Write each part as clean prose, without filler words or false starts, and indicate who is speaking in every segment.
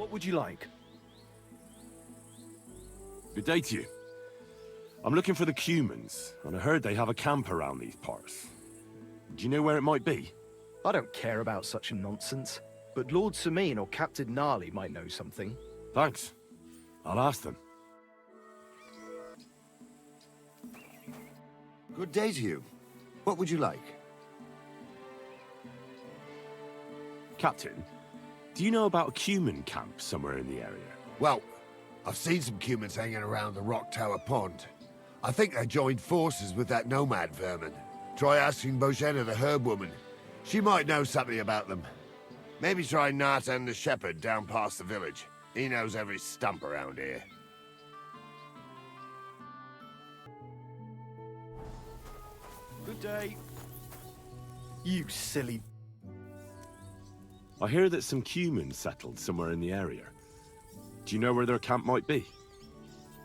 Speaker 1: What would you like?
Speaker 2: Good day to you. I'm looking for the Cumans, and I heard they have a camp around these parts. Do you know where it might be?
Speaker 1: I don't care about such nonsense, but Lord Sameen or Captain Gnarly might know something.
Speaker 2: Thanks. I'll ask them.
Speaker 3: Good day to you. What would you like?
Speaker 2: Captain, do you know about a Cuman camp somewhere in the area?
Speaker 3: Well, I've seen some Cumans hanging around the Rock Tower Pond. I think they joined forces with that nomad vermin. Try asking Bojena the herb woman. She might know something about them. Maybe try Nathan the shepherd down past the village. He knows every stump around here.
Speaker 1: Good day. You silly...
Speaker 2: I hear that some Cumans settled somewhere in the area. Do you know where their camp might be?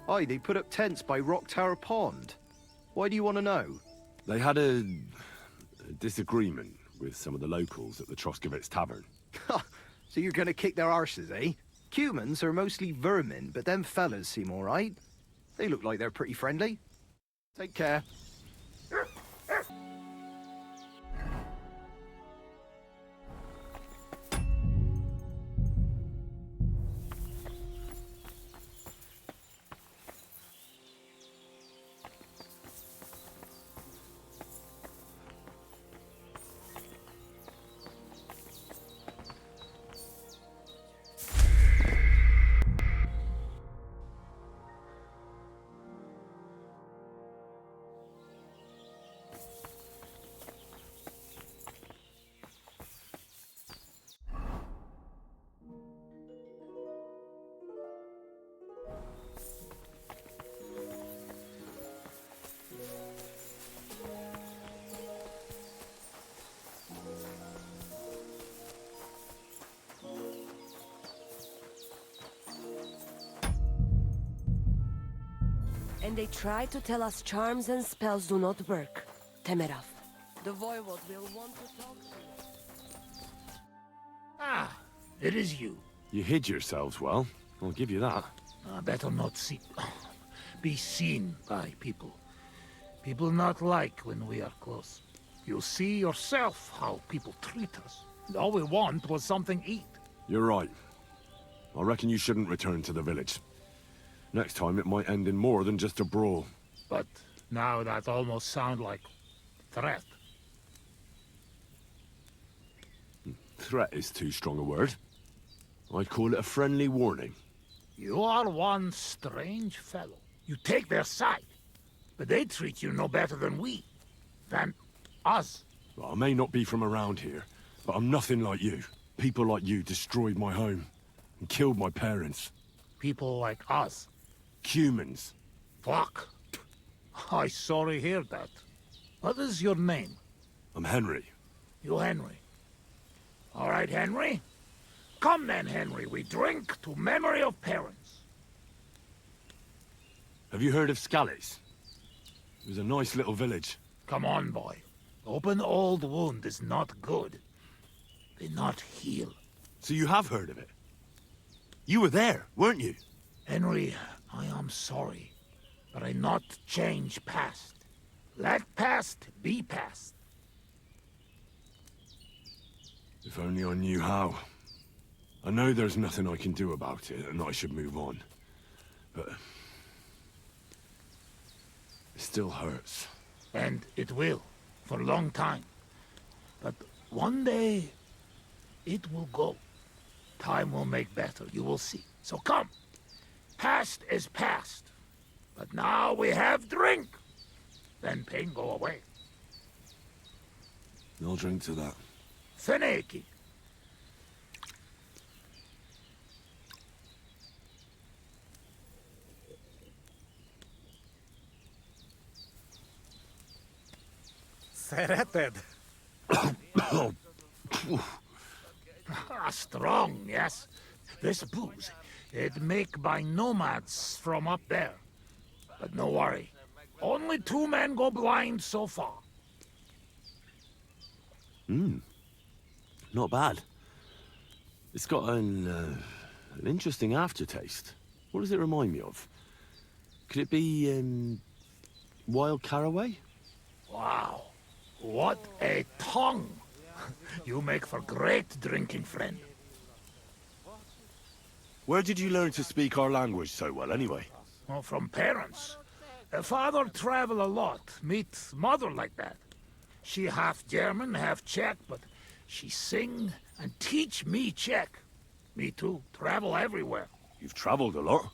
Speaker 1: Aye, they put up tents by Rock Tower Pond. Why do you want to know?
Speaker 2: They had a disagreement with some of the locals at the Troskowitz Tavern.
Speaker 1: So you're gonna kick their arses, eh? Cumans are mostly vermin, but them fellas seem alright. They look like they're pretty friendly. Take care.
Speaker 4: And they try to tell us charms and spells do not work. Temerov, the voivode will want to talk to you.
Speaker 5: Ah, it is you.
Speaker 2: You hid yourselves well, I'll give you that.
Speaker 5: Better not be seen by people. People not like when we are close. You see yourself how people treat us. All we want was something to eat.
Speaker 2: You're right. I reckon you shouldn't return to the village. Next time it might end in more than just a brawl.
Speaker 5: But now that almost sound like threat.
Speaker 2: Threat is too strong a word. I'd call it a friendly warning.
Speaker 5: You are one strange fellow. You take their side, but they treat you no better than we. Than us.
Speaker 2: Well, I may not be from around here, but I'm nothing like you. People like you destroyed my home and killed my parents.
Speaker 5: People like us.
Speaker 2: Cumans.
Speaker 5: Fuck. I sorry hear that. What is your name?
Speaker 2: I'm Henry.
Speaker 5: You Henry. All right, Henry. Come then, Henry. We drink to memory of parents.
Speaker 2: Have you heard of Scallis? It was a nice little village.
Speaker 5: Come on, boy. Open old wound is not good. They not heal.
Speaker 2: So you have heard of it? You were there, weren't you?
Speaker 5: Henry, I am sorry, but I not change past. Let past be past.
Speaker 2: If only I knew how. I know there's nothing I can do about it, and I should move on. But... it still hurts.
Speaker 5: And it will, for a long time. But one day, it will go. Time will make better, you will see. So come. Past is past. But now we have drink. Then pain go away.
Speaker 2: I'll drink to that.
Speaker 5: Feneki. Sereted. Strong, yes. This booze, it make by nomads from up there. But no worry. Only 2 men go blind so far.
Speaker 2: Not bad. It's got an An interesting aftertaste. What does it remind me of? Could it be, wild caraway?
Speaker 5: Wow, what a tongue! You make for great drinking friend.
Speaker 2: Where did you learn to speak our language so well, anyway?
Speaker 5: Oh, from parents. Father travel a lot, meet mother like that. She half German, half Czech, but she sing and teach me Czech. Me too, travel everywhere.
Speaker 2: You've traveled a lot.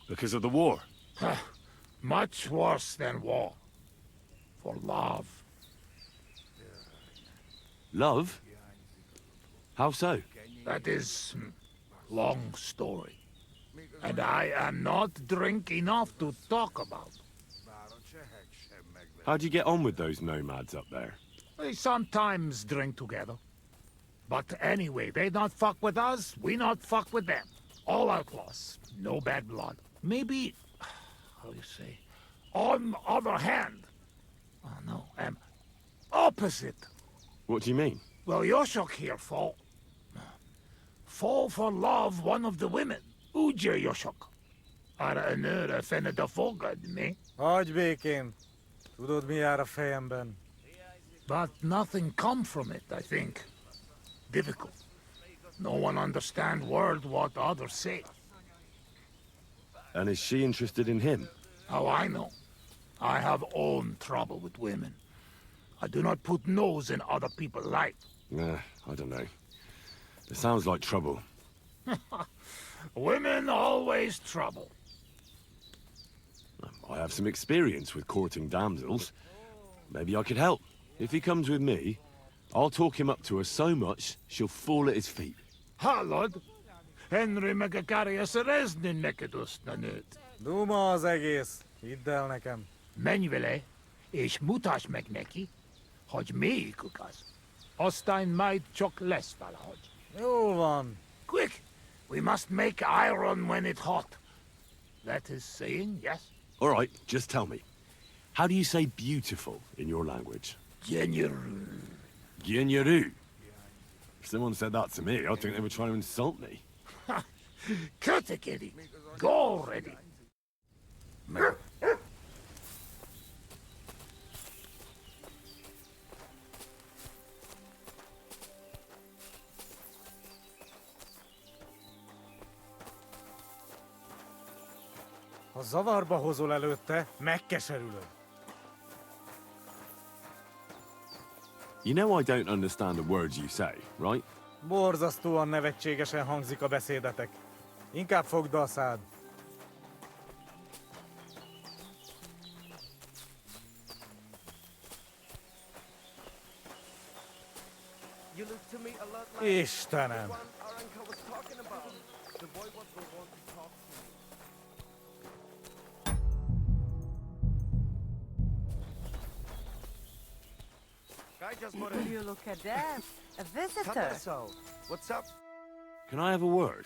Speaker 2: Because of the war.
Speaker 5: Much worse than war. For love.
Speaker 2: Love? How so?
Speaker 5: That is long story. And I am not drink enough to talk about.
Speaker 2: How'd you get on with those nomads up there?
Speaker 5: They sometimes drink together. But anyway, they not fuck with us, we not fuck with them. All outlaws, no bad blood. Maybe, how you say, on other hand. Oh no, opposite.
Speaker 2: What do you mean?
Speaker 5: Well, Yoshok here fall for love one of the women. Ugye Yoshok. Arra a nőre fene a fogad, mi?
Speaker 6: Hagyj békén. Tudod, mi jár a fejemben?
Speaker 5: But nothing come from it, I think. Difficult. No one understand word what others say.
Speaker 2: And is she interested in him?
Speaker 5: How I know? I have own trouble with women. I do not put nose in other people's life.
Speaker 2: I don't know. It sounds like trouble.
Speaker 5: Women always trouble.
Speaker 2: I have some experience with courting damsels. Maybe I could help. If he comes with me, I'll talk him up to her so much, she'll fall at his feet.
Speaker 5: Hallod? Henry meg akarja szerezni neked azt a nőt.
Speaker 6: Duma az egész. Hidd el nekem.
Speaker 5: Menj vele, és mutasd meg neki, hogy melyikük az. Aztán majd csak lesz valahogy.
Speaker 6: Jól van.
Speaker 5: Quick! We must make iron when it's hot. That is saying, yes?
Speaker 2: All right, just tell me. How do you say beautiful in your language?
Speaker 5: Genyeru.
Speaker 2: Gyenyeru. If someone said that to me, I'd think they were trying to insult me.
Speaker 5: Cut it, kitty. Go already.
Speaker 6: Ha zavarba hozol előtte, megkeserülöd.
Speaker 2: You know I don't understand the words you say, right?
Speaker 6: Borzasztóan nevetségesen hangzik a beszédetek. Inkább fogd be a szád. Istenem!
Speaker 4: You look at that. A visitor.
Speaker 1: What's up?
Speaker 2: Can I have a word?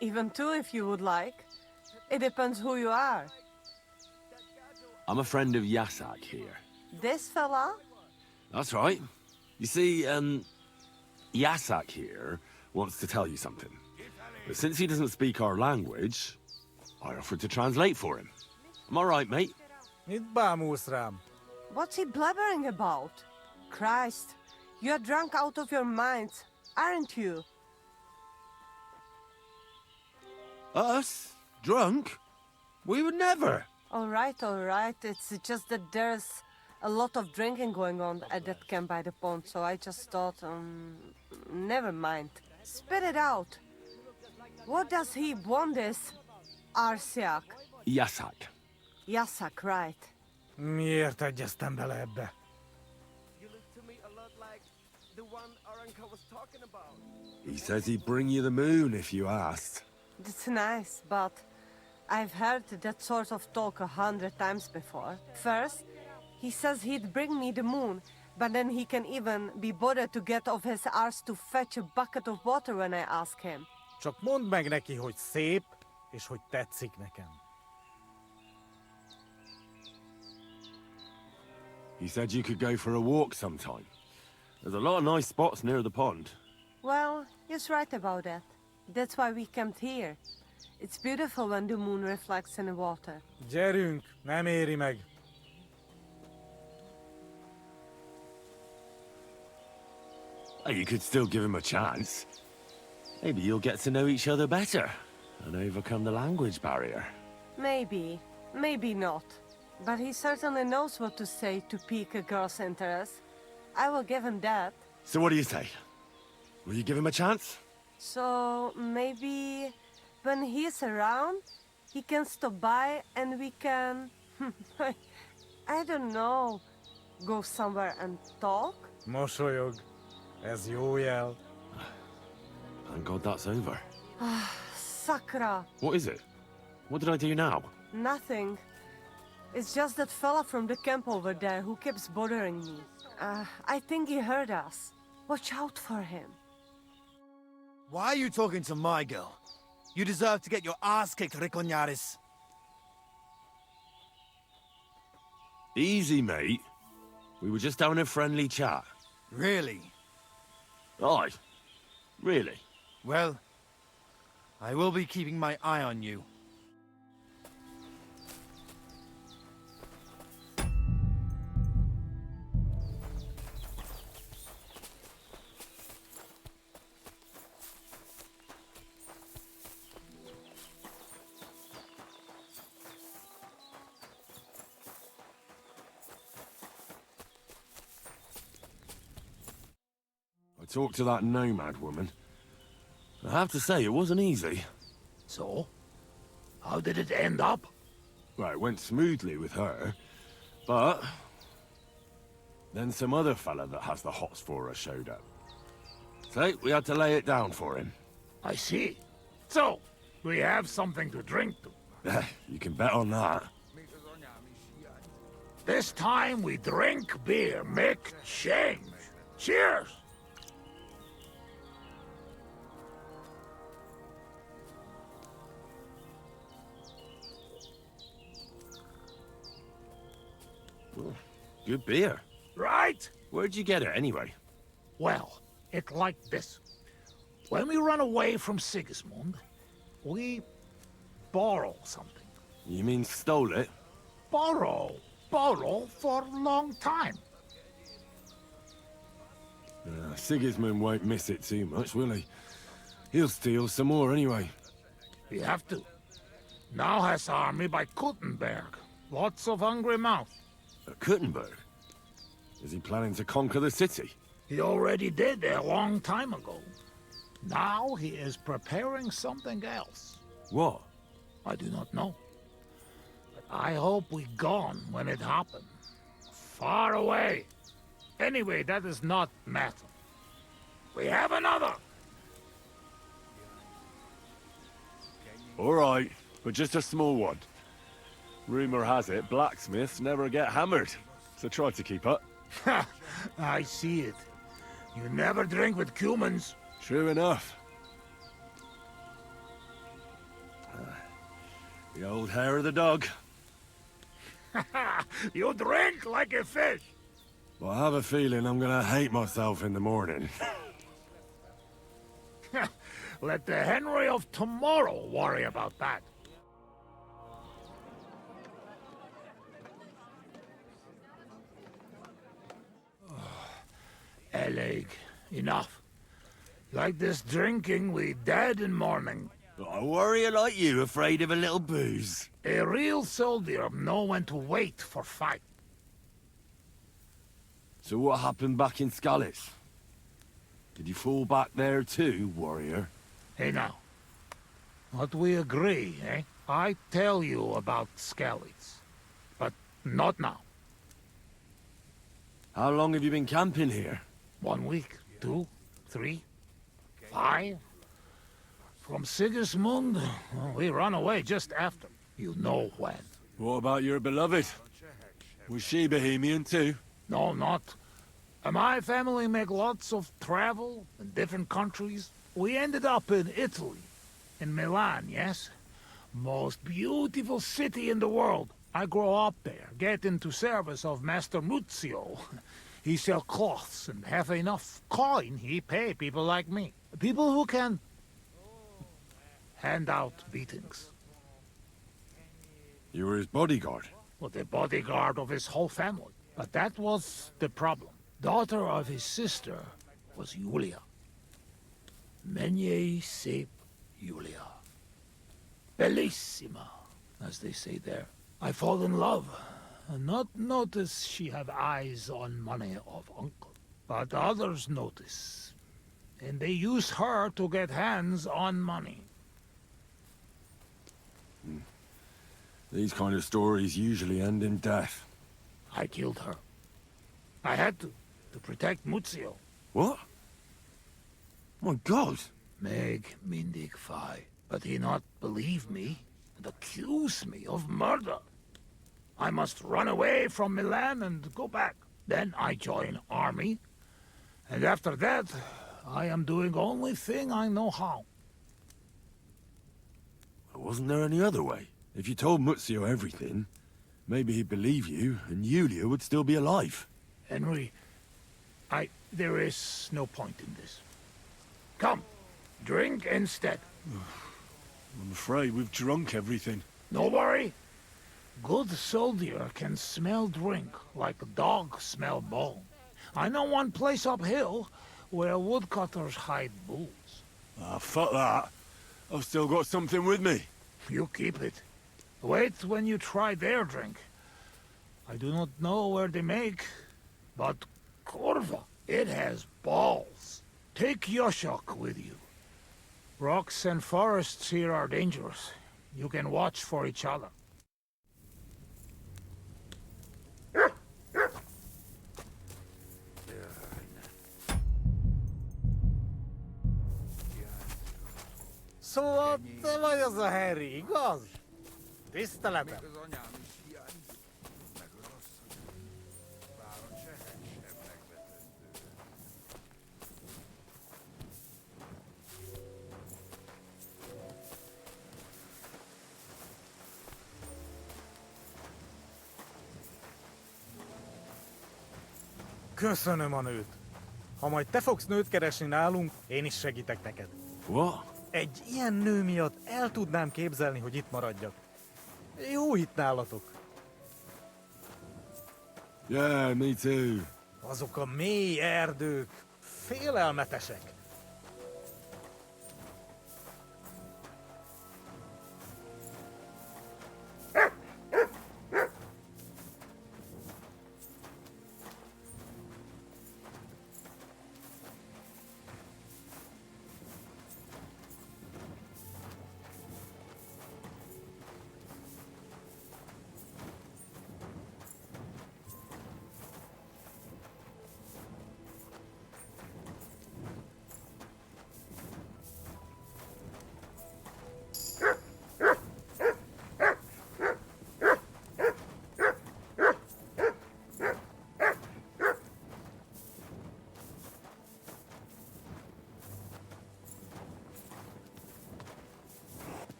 Speaker 4: Even two if you would like. It depends who you are.
Speaker 2: I'm a friend of Yasak here.
Speaker 4: This fella?
Speaker 2: That's right. You see, Yasak here wants to tell you something. But since he doesn't speak our language, I offered to translate for him. Am I right, mate?
Speaker 6: Mit bámulsz rám?
Speaker 4: What's he blabbering about? Christ, you're drunk out of your minds, aren't you?
Speaker 2: Us? Drunk? We would never.
Speaker 4: All right. It's just that there's a lot of drinking going on at that camp by the pond, so I just thought, never mind. Spit it out. What does he want this Arsiak?
Speaker 2: Yasak.
Speaker 4: Yasak, right.
Speaker 6: Miért egyeztem bele ebbe?
Speaker 2: He says he'd bring you the moon if you asked.
Speaker 4: That's nice, but I've heard that sort of talk 100 times before. First, he says he'd bring me the moon, but then he can even be bothered to get off his arse to fetch a bucket of water when I ask him.
Speaker 6: Csak mondd meg neki, hogy szép, és hogy tetszik nekem.
Speaker 2: He said you could go for a walk sometime. There's a lot of nice spots near the pond.
Speaker 4: Well, he's right about that. That's why we camped here. It's beautiful when the moon reflects in the water.
Speaker 6: Gyerünk, nem éri meg.
Speaker 2: Oh, you could still give him a chance. Maybe you'll get to know each other better and overcome the language barrier.
Speaker 4: Maybe, maybe not. But he certainly knows what to say to pique a girl's interest. I will give him that.
Speaker 2: So what do you say? Will you give him a chance?
Speaker 4: So maybe when he's around, he can stop by and we can... I don't know. Go somewhere and talk?
Speaker 6: Mosolyog. Ez jó jel.
Speaker 2: Thank God that's over.
Speaker 4: Sakra.
Speaker 2: What is it? What did I do now?
Speaker 4: Nothing. It's just that fella from the camp over there who keeps bothering me. I think he heard us. Watch out for him.
Speaker 7: Why are you talking to my girl? You deserve to get your ass kicked, Ricoñaris.
Speaker 2: Easy, mate. We were just having a friendly chat.
Speaker 7: Really?
Speaker 2: Aye. Really?
Speaker 7: Well, I will be keeping my eye on you.
Speaker 2: I talked to that nomad woman. I have to say, it wasn't easy.
Speaker 5: So? How did it end up?
Speaker 2: Well, it went smoothly with her, but... then some other fella that has the hots for her showed up. So, we had to lay it down for him.
Speaker 5: I see. So, we have something to drink to.
Speaker 2: You can bet on that.
Speaker 5: This time we drink beer, make change. Cheers!
Speaker 2: Ooh, good beer.
Speaker 5: Right?
Speaker 2: Where'd you get it, anyway?
Speaker 5: Well, it's like this. When we run away from Sigismund, we borrow something.
Speaker 2: You mean stole it?
Speaker 5: Borrow for a long time.
Speaker 2: Sigismund won't miss it too much, will he? He'll steal some more anyway.
Speaker 5: We have to. Now has army by Kuttenberg. Lots of hungry mouth.
Speaker 2: At Kuttenberg? Is he planning to conquer the city?
Speaker 5: He already did a long time ago. Now he is preparing something else.
Speaker 2: What?
Speaker 5: I do not know. But I hope we gone when it happened. Far away. Anyway, that is not matter. We have another.
Speaker 2: All right, but just a small one. Rumor has it blacksmiths never get hammered, so try to keep up.
Speaker 5: Ha! I see it. You never drink with humans.
Speaker 2: True enough. The old hair of the dog.
Speaker 5: You drink like a fish.
Speaker 2: Well, I have a feeling I'm gonna hate myself in the morning.
Speaker 5: Let the Henry of tomorrow worry about that. Eleg, enough. Like this drinking, we dead in morning.
Speaker 2: A warrior like you afraid of a little booze?
Speaker 5: A real soldier know when to wait for fight.
Speaker 2: So what happened back in Skalitz? Did you fall back there too, warrior?
Speaker 5: Hey now, what we agree, eh? I tell you about Skalitz, but not now.
Speaker 2: How long have you been camping here?
Speaker 5: 1 week, 2, 3, 5. From Sigismund, we run away just after. You know when.
Speaker 2: What about your beloved? Was she Bohemian too?
Speaker 5: No, not. My family make lots of travel in different countries. We ended up in Italy, in Milan, yes? Most beautiful city in the world. I grow up there, get into service of Master Muzio. He sell cloths and have enough coin, he pay people like me. People who can hand out beatings.
Speaker 2: You were his bodyguard.
Speaker 5: Well, the bodyguard of his whole family. But that was the problem. Daughter of his sister was Julia. Menier sep Julia. Bellissima, as they say there. I fall in love, and not notice she have eyes on money of uncle. But others notice, and they use her to get hands on money.
Speaker 2: These kind of stories usually end in death.
Speaker 5: I killed her. I had to protect Muzio.
Speaker 2: What? My God!
Speaker 5: Meg mindig fi, but he not believe me and accuse me of murder. I must run away from Milan and go back. Then I join army, and after that, I am doing only thing I know how.
Speaker 2: Wasn't there any other way? If you told Muzio everything, maybe he'd believe you, and Julia would still be alive.
Speaker 5: Henry, there is no point in this. Come, drink instead.
Speaker 8: I'm afraid we've drunk everything.
Speaker 5: No worry. Good soldier can smell drink like a dog smell bone. I know one place uphill where woodcutters hide bulls.
Speaker 8: Ah, fuck that. I've still got something with me.
Speaker 5: You keep it. Wait when you try their drink. I do not know where they make, but Corva, it has balls. Take Yoshok with you. Rocks and forests here are dangerous. You can watch for each other.
Speaker 6: Szóval te vagy az a Harry, igaz? Tiszteletem. Köszönöm a nőt. Ha majd te fogsz nőt keresni nálunk, én is segítek neked.
Speaker 2: What?
Speaker 6: Egy ilyen nő miatt el tudnám képzelni, hogy itt maradjak. Jó hit nálatok.
Speaker 2: Yeah, me too.
Speaker 6: Azok a mély erdők félelmetesek.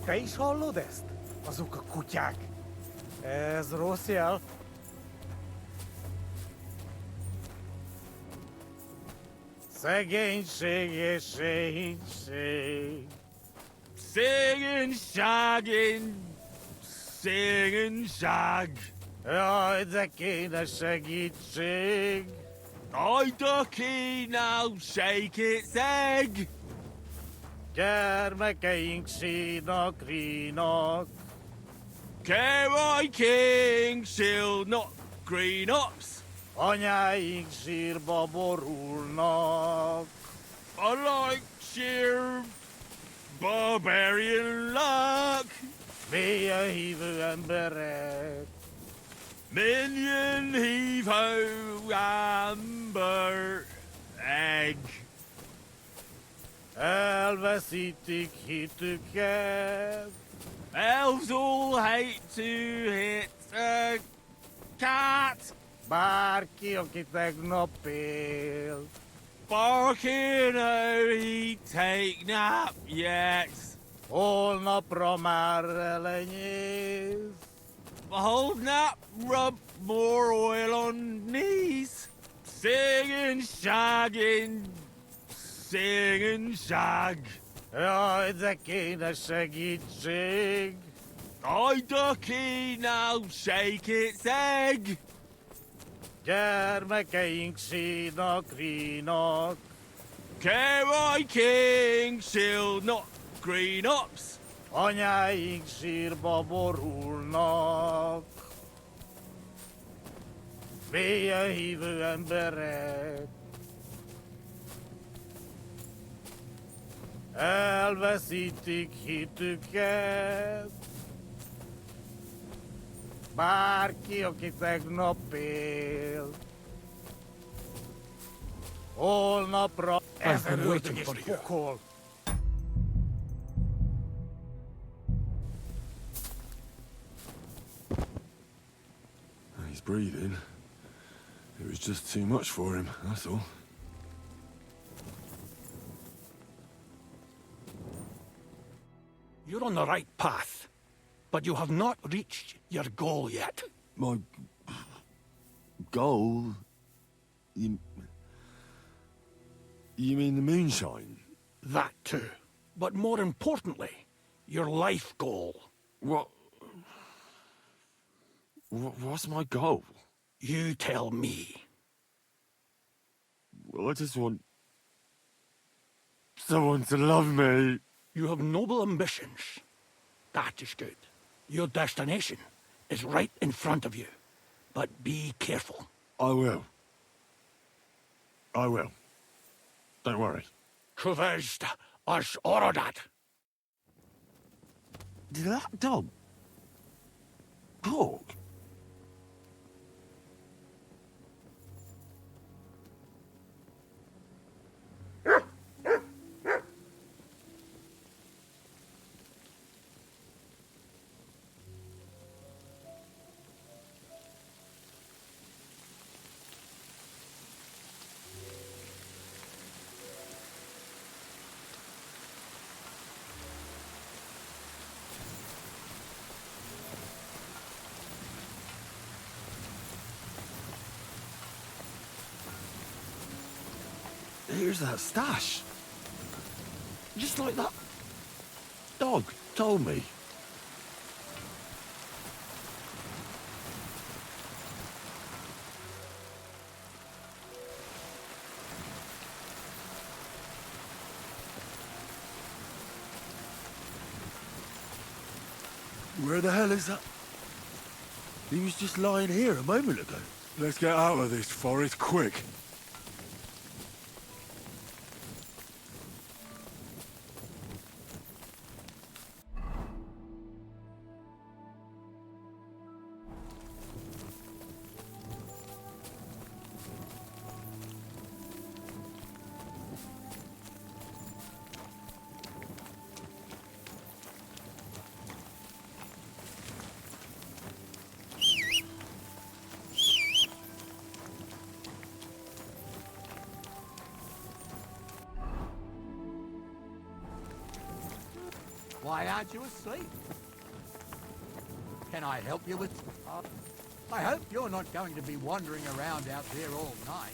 Speaker 6: Te is hallod ezt? Azok a kutyák. Ez rossz jel. Szegénység és szegénység.
Speaker 2: Szegényság.
Speaker 6: Jaj, de kéne segítség.
Speaker 2: I ducky now, shake its egg.
Speaker 6: Gyermekeink sínak, rínak.
Speaker 2: Carry King, shield not green ops.
Speaker 6: Anyáink sírba borulnak.
Speaker 2: I like sheer barbarian luck.
Speaker 6: Mélyen hívő emberek.
Speaker 2: Minion heave ho amber egg.
Speaker 6: Elveszítik hitüket.
Speaker 2: Elves all hate to hit a cat.
Speaker 6: Bárki, aki tegnap él.
Speaker 2: Barking, oh, he take nap yet.
Speaker 6: Holnapra már elenyész.
Speaker 2: Hold nap, rub more oil on knees.
Speaker 8: Singing, shagging, singing, shag.
Speaker 5: Ja, det kan segitsig.
Speaker 8: I ducky now, shake its egg.
Speaker 5: Germe king sinok rinok.
Speaker 8: Care king, shield not green ops.
Speaker 5: Anya ing sir baborulnok. Vea hivu en beret. Elveszítik hitüket. Bárki, aki tegnap él. Holnapra
Speaker 6: I've been waiting for your call.
Speaker 8: He's breathing. It was just too much for him, that's all.
Speaker 9: You're on the right path, but you have not reached your goal yet.
Speaker 8: My goal? You mean the moonshine?
Speaker 9: That too. But more importantly, your life goal.
Speaker 8: What's my goal?
Speaker 9: You tell me.
Speaker 8: Well, I just want someone to love me.
Speaker 9: You have noble ambitions. That is good. Your destination is right in front of you. But be careful.
Speaker 8: I will. I will. Don't worry.
Speaker 9: Kuvest as orodat.
Speaker 8: Did that dog talk? Here's that stash. Just like that dog told me. Where the hell is that? He was just lying here a moment ago.
Speaker 10: Let's get out of this forest quick.
Speaker 11: Why aren't you asleep? Can I help you with... I hope you're not going to be wandering around out there all night.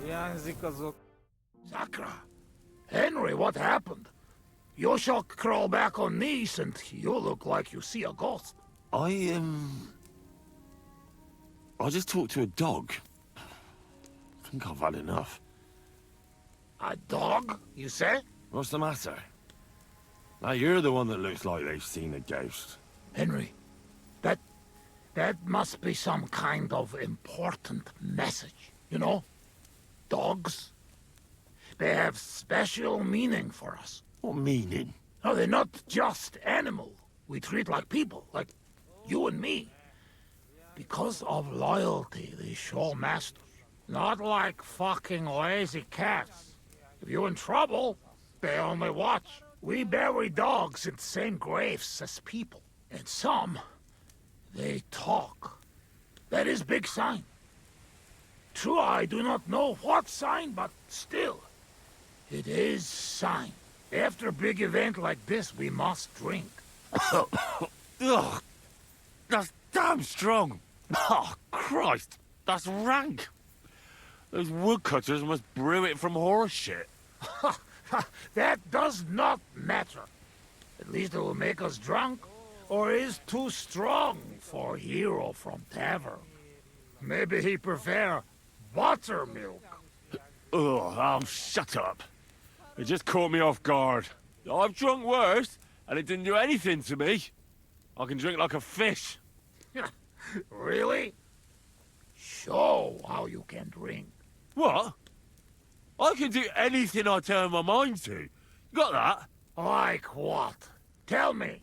Speaker 6: Hiányzik azok.
Speaker 5: Sakra! Henry, what happened? You shall crawl back on knees and you look like you see a ghost.
Speaker 2: I just talked to a dog. I think I've had enough.
Speaker 5: A dog, you say?
Speaker 2: What's the matter? Now you're the one that looks like they've seen a ghost.
Speaker 5: Henry, that must be some kind of important message, you know? Dogs? They have special meaning for us.
Speaker 2: What meaning?
Speaker 5: No, they're not just animal. We treat like people, like you and me. Because of loyalty, they show masters. Not like fucking lazy cats. If you're in trouble, they only watch. We bury dogs in the same graves as people. And some, they talk. That is big sign. True, I do not know what sign, but still, it is sign. After a big event like this, we must drink.
Speaker 2: Ugh, that's damn strong. Oh, Christ, that's rank. Those woodcutters must brew it from horse shit.
Speaker 5: That does not matter. At least it will make us drunk, or is too strong for a hero from tavern. Maybe he prefer buttermilk.
Speaker 2: Oh, shut up. It just caught me off guard. I've drunk worse, and it didn't do anything to me. I can drink like a fish.
Speaker 5: Really? Show how you can drink.
Speaker 2: What? I can do anything I turn my mind to. Got that?
Speaker 5: Like what? Tell me.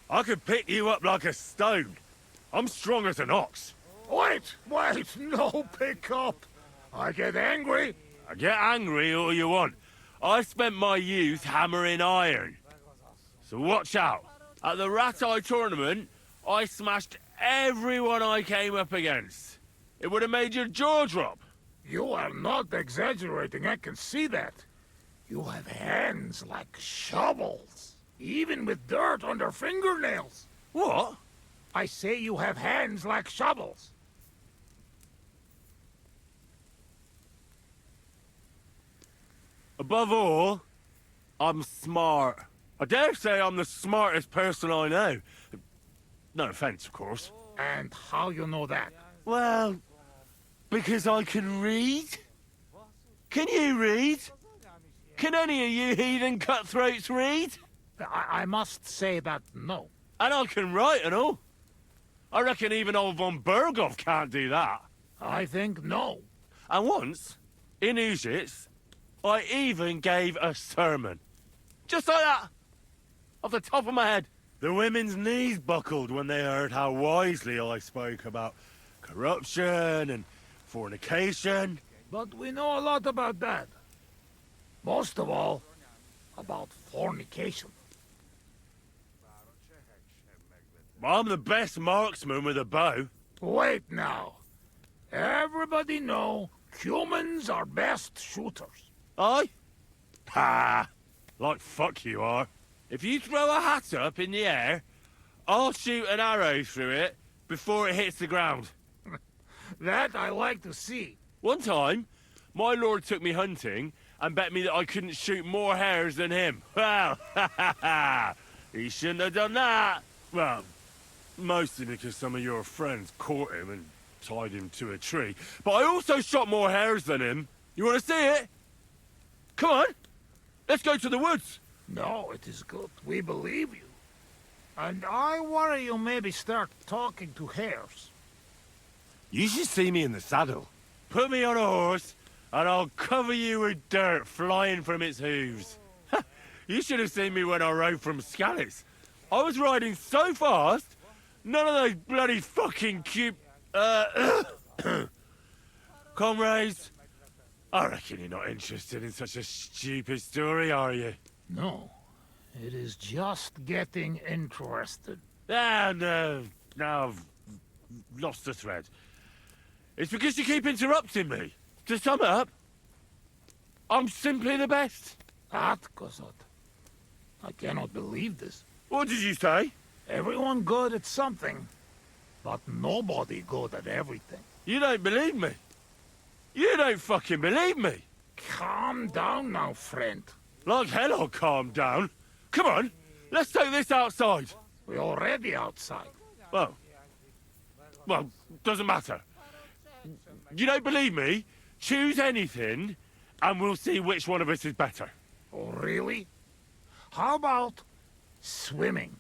Speaker 2: I could pick you up like a stone. I'm strong as an ox.
Speaker 5: Wait, no pick up. I get angry.
Speaker 2: I get angry all you want. I spent my youth hammering iron. So watch out. At the Rat-Eye tournament, I smashed everyone I came up against. It would have made your jaw drop.
Speaker 5: You are not exaggerating, I can see that. You have hands like shovels, even with dirt under fingernails.
Speaker 2: What?
Speaker 5: I say you have hands like shovels.
Speaker 2: Above all, I'm smart. I dare say I'm the smartest person I know. No offense, of course.
Speaker 5: And how you know that?
Speaker 2: Well, because I can read. Can you read? Can any of you heathen cutthroats read?
Speaker 5: I must say that no.
Speaker 2: And I can write and all. I reckon even old von Berghoff can't do that.
Speaker 5: I think no.
Speaker 2: And once, in Uzhitz, I even gave a sermon. Just like that. Off the top of my head. The women's knees buckled when they heard how wisely I spoke about corruption and fornication.
Speaker 5: But we know a lot about that. Most of all, about fornication.
Speaker 2: I'm the best marksman with a bow.
Speaker 5: Wait now. Everybody know humans are best shooters.
Speaker 2: Aye? Ha! Like fuck you are. If you throw a hat up in the air, I'll shoot an arrow through it before it hits the ground.
Speaker 5: That I like to see.
Speaker 2: One time, my lord took me hunting and bet me that I couldn't shoot more hares than him. Well, he shouldn't have done that. Well, mostly because some of your friends caught him and tied him to a tree. But I also shot more hares than him. You want to see it? Come on, let's go to the woods.
Speaker 5: No, it is good. We believe you. And I worry you maybe start talking to hares.
Speaker 2: You should see me in the saddle. Put me on a horse, and I'll cover you with dirt flying from its hooves. You should have seen me when I rode from Scalitz. I was riding so fast, none of those bloody fucking comrades. I reckon you're not interested in such a stupid story, are you?
Speaker 5: No, it is just getting interested.
Speaker 2: And now I've lost the thread. It's because you keep interrupting me. To sum up, I'm simply the best.
Speaker 5: That, Kosot. I cannot believe this.
Speaker 2: What did you say?
Speaker 5: Everyone good at something, but nobody good at everything.
Speaker 2: You don't believe me. You don't fucking believe me.
Speaker 5: Calm down now, friend.
Speaker 2: Like hell I'll calm down. Come on, let's take this outside.
Speaker 5: We're already outside.
Speaker 2: Well, doesn't matter. You don't believe me? Choose anything, and we'll see which one of us is better.
Speaker 5: Oh, really? How about swimming?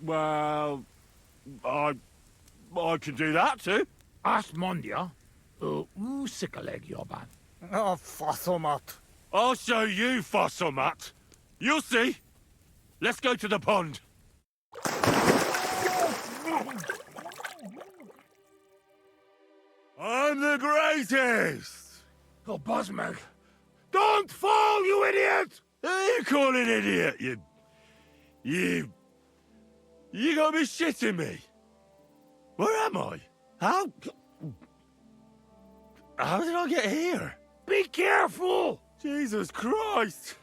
Speaker 10: Well, I can do that too.
Speaker 5: Azt mondja, sikaleg jobban.
Speaker 6: A faszomat!
Speaker 10: I'll show you, Fossilmat. You'll see. Let's go to the pond. I'm the greatest!
Speaker 5: Oh, Buzzmeg. Don't fall, you idiot!
Speaker 10: Who you calling idiot, You gotta be shitting me. Where am I? How did I get here?
Speaker 5: Be careful!
Speaker 10: Jesus Christ!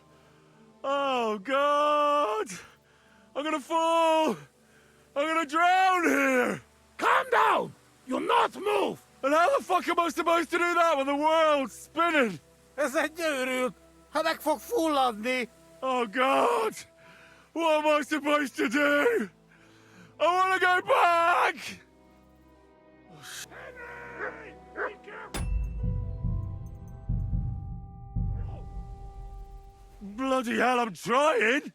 Speaker 10: Oh, God! I'm gonna fall! I'm gonna drown here!
Speaker 5: Calm down! You'll not move!
Speaker 10: And how the fuck am I supposed to do that when the world's spinning?
Speaker 6: Ez egy őrült! Ha meg fog fulladni!
Speaker 10: Oh, God! What am I supposed to do? I wanna go back!
Speaker 5: Henry! Be careful!
Speaker 10: Bloody hell, I'm trying!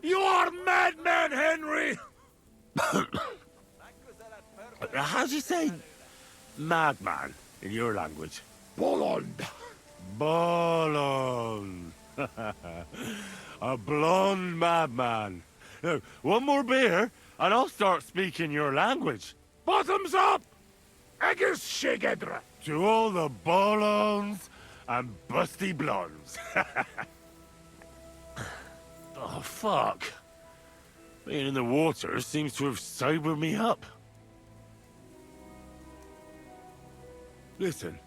Speaker 5: You are madman, Henry!
Speaker 2: How do you say madman in your language?
Speaker 5: Bolond.
Speaker 10: Brawling. A blonde madman. Now, one more beer, and I'll start speaking your language.
Speaker 5: Bottoms up! Eggers shigedra.
Speaker 10: To all the ballons and busty blondes. Oh, fuck. Being in the water seems to have sobered me up. Listen,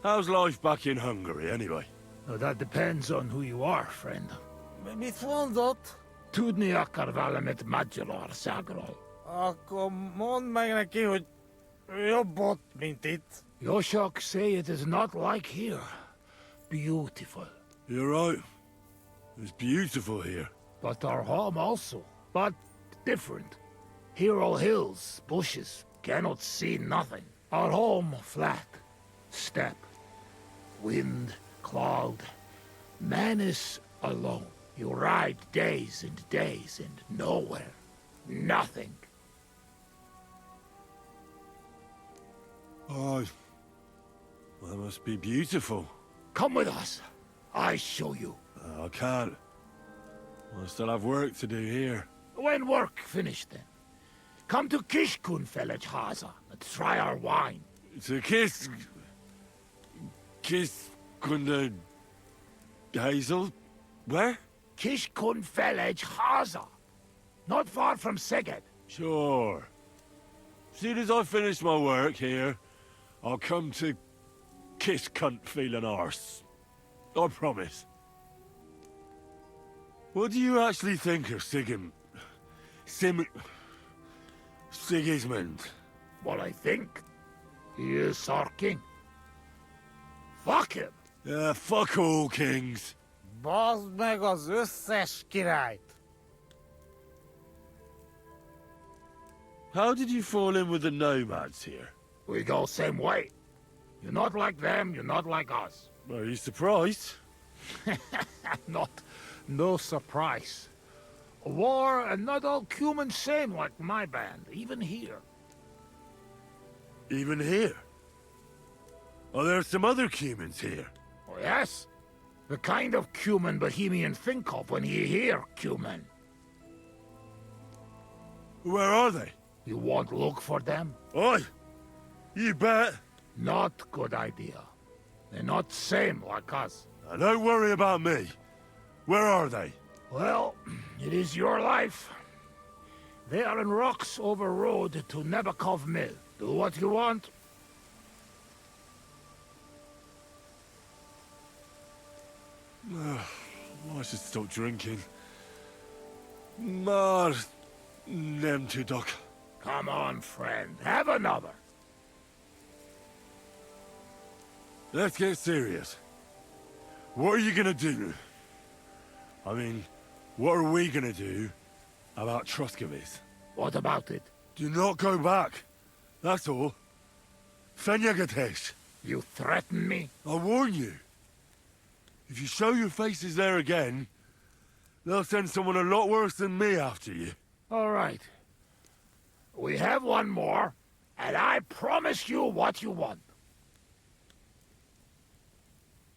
Speaker 10: how's life back in Hungary, anyway?
Speaker 5: No, that depends on who you are, friend.
Speaker 6: Mit mondott?
Speaker 5: Tudni akar valamit Magyarországról.
Speaker 6: Akkor mondd meg neki, hogy jobb ott, mint itt.
Speaker 5: Yoshok say it is not like here. Beautiful.
Speaker 10: You're right. It's beautiful here.
Speaker 5: But our home also. But different. Here all hills, bushes, cannot see nothing. Our home flat. Steppe. Wind, cloud. Man is alone. You ride days and days and nowhere. Nothing.
Speaker 10: Oh, well, that must be beautiful.
Speaker 5: Come with us. I show you.
Speaker 10: I can't. I still have work to do here.
Speaker 5: When work finished then. Come to Kishkunfelej Haza and try our wine.
Speaker 10: To kiss Kunda Hazel? Where?
Speaker 5: Kishkunfelej Haza. Not far from Szeged.
Speaker 10: Sure. Soon as I finish my work here, I'll come to kiss cunt feeling arse. I promise. What do you actually think of Sigismund?
Speaker 5: What I think? He is our king. Fuck him.
Speaker 10: Fuck all kings.
Speaker 6: Bazd meg az összes királyt!
Speaker 10: How did you fall in with the nomads here?
Speaker 5: We go same way. You're not like them, you're not like us.
Speaker 10: Are you surprised?
Speaker 5: No surprise. War and not all human same like my band, even here.
Speaker 10: Even here? Are there some other humans here?
Speaker 5: Oh, yes? The kind of cumin Bohemian think of when you hear cumin.
Speaker 10: Where are they?
Speaker 5: You won't look for them?
Speaker 10: Oi! You bet!
Speaker 5: Not good idea. They're not same like us.
Speaker 10: Now, don't worry about me. Where are they?
Speaker 5: Well, it is your life. They are in rocks over road to Nebakov Mill. Do what you want.
Speaker 10: I should stop drinking. Mar... Nem tudok.
Speaker 5: Come on, friend. Have another.
Speaker 10: Let's get serious. What are you gonna do? I mean, what are we gonna do about Troskovitz?
Speaker 5: What about it?
Speaker 10: Do not go back. That's all. Fenyagatesh.
Speaker 5: You threaten me?
Speaker 10: I warn you. If you show your faces there again, they'll send someone a lot worse than me after you.
Speaker 5: All right. We have one more, and I promise you what you want.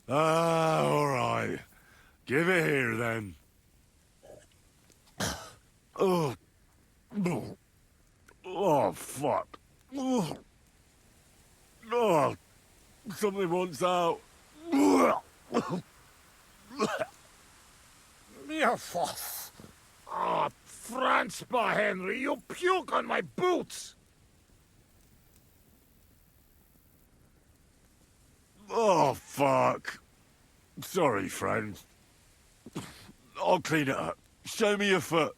Speaker 10: Ah, all right. Give it here, then. Oh. Oh, fuck. Oh. Oh. Something wants out.
Speaker 5: Mirfoss. Ah, Franzpa, Henry, you puke on my boots.
Speaker 10: Oh, fuck. Sorry, friend. I'll clean it up. Show me your foot.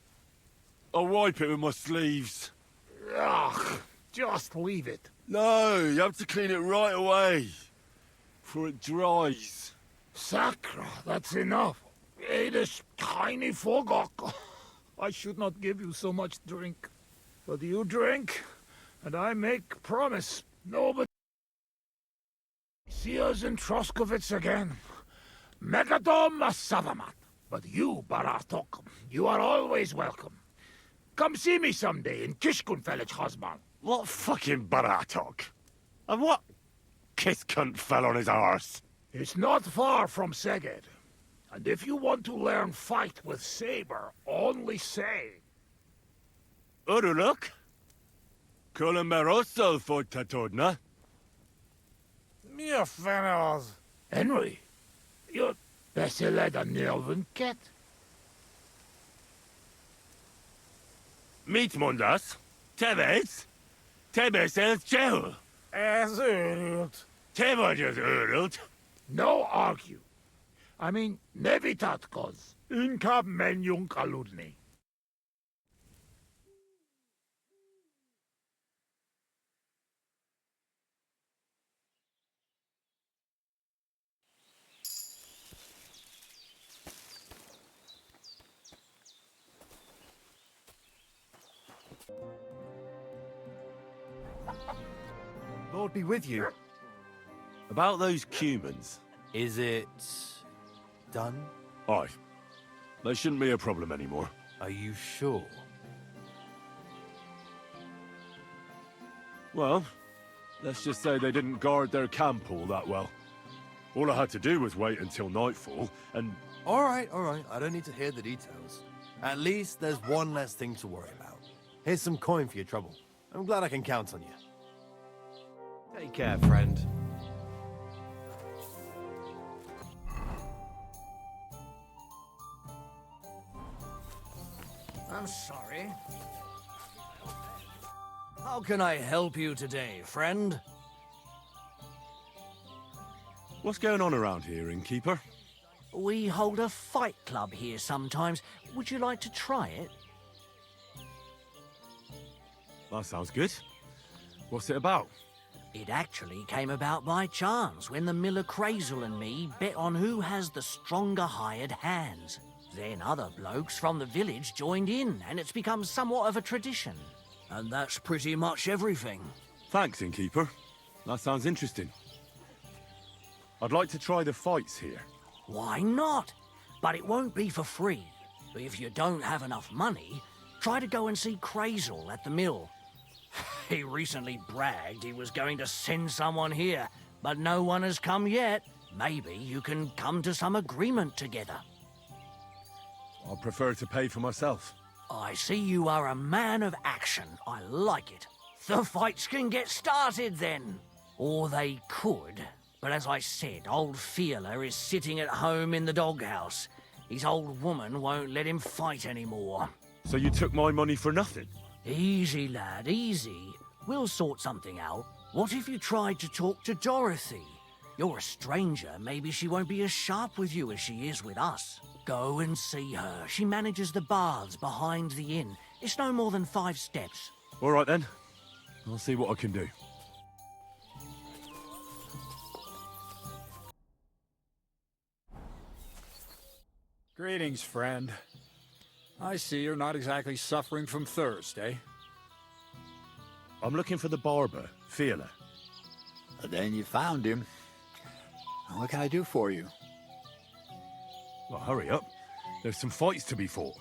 Speaker 10: I'll wipe it with my sleeves.
Speaker 5: Ugh, just leave it.
Speaker 10: No, you have to clean it right away. Before it dries.
Speaker 5: Sacra, that's enough. This tiny fogok. I should not give you so much drink. But you drink, and I make promise. Nobody see us in Troskovitz again. Megadom Savamat. But you, Baratok, you are always welcome. Come see me someday in Kishkunfelich, Hosman.
Speaker 10: What fucking baratok? And what kiss cunt fell on his arse?
Speaker 5: It's not far from Szeged. And if you want to learn fight with saber, only say...
Speaker 10: Uruluk? Kolomeroso fotatodna?
Speaker 5: Mir fennos. Henry, you're better led a Nelven cat.
Speaker 10: Meet Mundas. Tevez? Tebes el Chehul.
Speaker 5: As urult.
Speaker 10: Tevajas urult.
Speaker 5: No argue. I mean, nevitatkos. Inkab menjung kaludni.
Speaker 1: Lord be with you.
Speaker 2: About those Cumans.
Speaker 8: Is it... done?
Speaker 10: Aye. They shouldn't be a problem anymore.
Speaker 8: Are you sure?
Speaker 10: Well, let's just say they didn't guard their camp all that well. All I had to do was wait until nightfall, and...
Speaker 8: All right. I don't need to hear the details. At least there's one less thing to worry about. Here's some coin for your trouble. I'm glad I can count on you.
Speaker 1: Take care, friend.
Speaker 12: I'm sorry. How can I help you today, friend?
Speaker 2: What's going on around here, innkeeper?
Speaker 12: We hold a fight club here sometimes. Would you like to try it?
Speaker 2: That sounds good. What's it about?
Speaker 12: It actually came about by chance when the miller Crazel and me bet on who has the stronger hired hands. Then other blokes from the village joined in, and it's become somewhat of a tradition. And that's pretty much everything.
Speaker 2: Thanks, innkeeper. That sounds interesting. I'd like to try the fights here.
Speaker 12: Why not? But it won't be for free. If you don't have enough money, try to go and see Crazel at the mill. He recently bragged he was going to send someone here, but no one has come yet. Maybe you can come to some agreement together.
Speaker 2: I'd prefer to pay for myself.
Speaker 12: I see you are a man of action. I like it. The fights can get started then. Or they could. But as I said, old Fiala is sitting at home in the doghouse. His old woman won't let him fight anymore.
Speaker 2: So you took my money for nothing?
Speaker 12: Easy, lad, easy. We'll sort something out. What if you tried to talk to Dorothy? You're a stranger. Maybe she won't be as sharp with you as she is with us. Go and see her. She manages the baths behind the inn. It's no more than 5 steps.
Speaker 2: All right, then. I'll see what I can do.
Speaker 11: Greetings, friend. I see you're not exactly suffering from thirst, eh?
Speaker 2: I'm looking for the barber, Fiala.
Speaker 11: Then you found him. What can I do for you?
Speaker 2: Well, hurry up. There's some fights to be fought.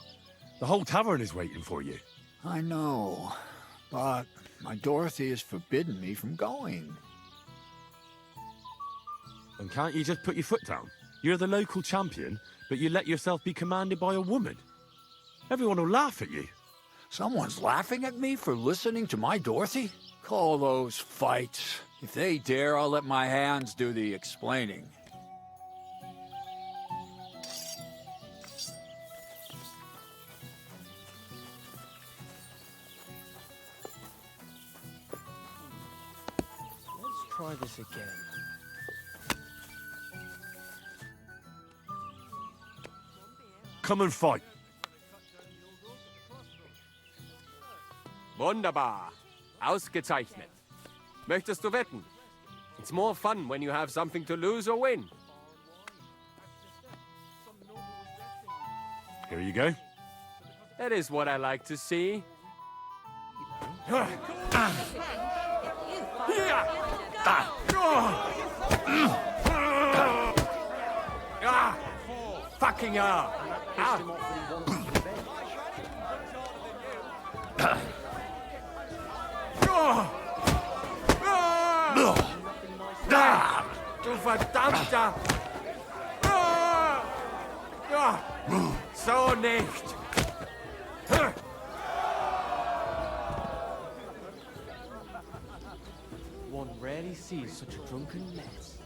Speaker 2: The whole tavern is waiting for you.
Speaker 11: I know, but my Dorothy has forbidden me from going.
Speaker 2: And can't you just put your foot down? You're the local champion, but you let yourself be commanded by a woman. Everyone will laugh at you.
Speaker 11: Someone's laughing at me for listening to my Dorothy? Call those fights. If they dare, I'll let my hands do the explaining.
Speaker 12: Let's try this again.
Speaker 2: Come and fight.
Speaker 13: Wunderbar. Ausgezeichnet. Möchtest du wetten? It's more fun when you have something to lose or win.
Speaker 2: Here you go.
Speaker 13: That is what I like to see. Fucking hell! Du verdammter! So nicht!
Speaker 12: One rarely sees such a drunken mess.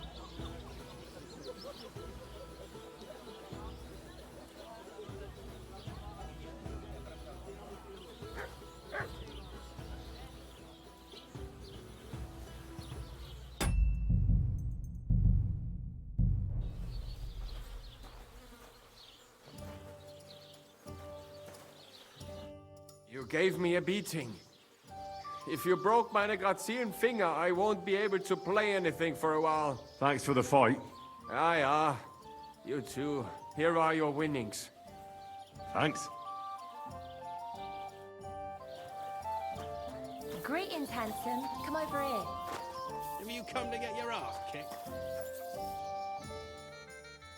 Speaker 13: You gave me a beating. If you broke my Grazien finger, I won't be able to play anything for a while.
Speaker 2: Thanks for the fight.
Speaker 13: Ah. You too. Here are your winnings.
Speaker 2: Thanks.
Speaker 14: Greetings, handsome. Come over here.
Speaker 9: Have you come to get your ass kicked?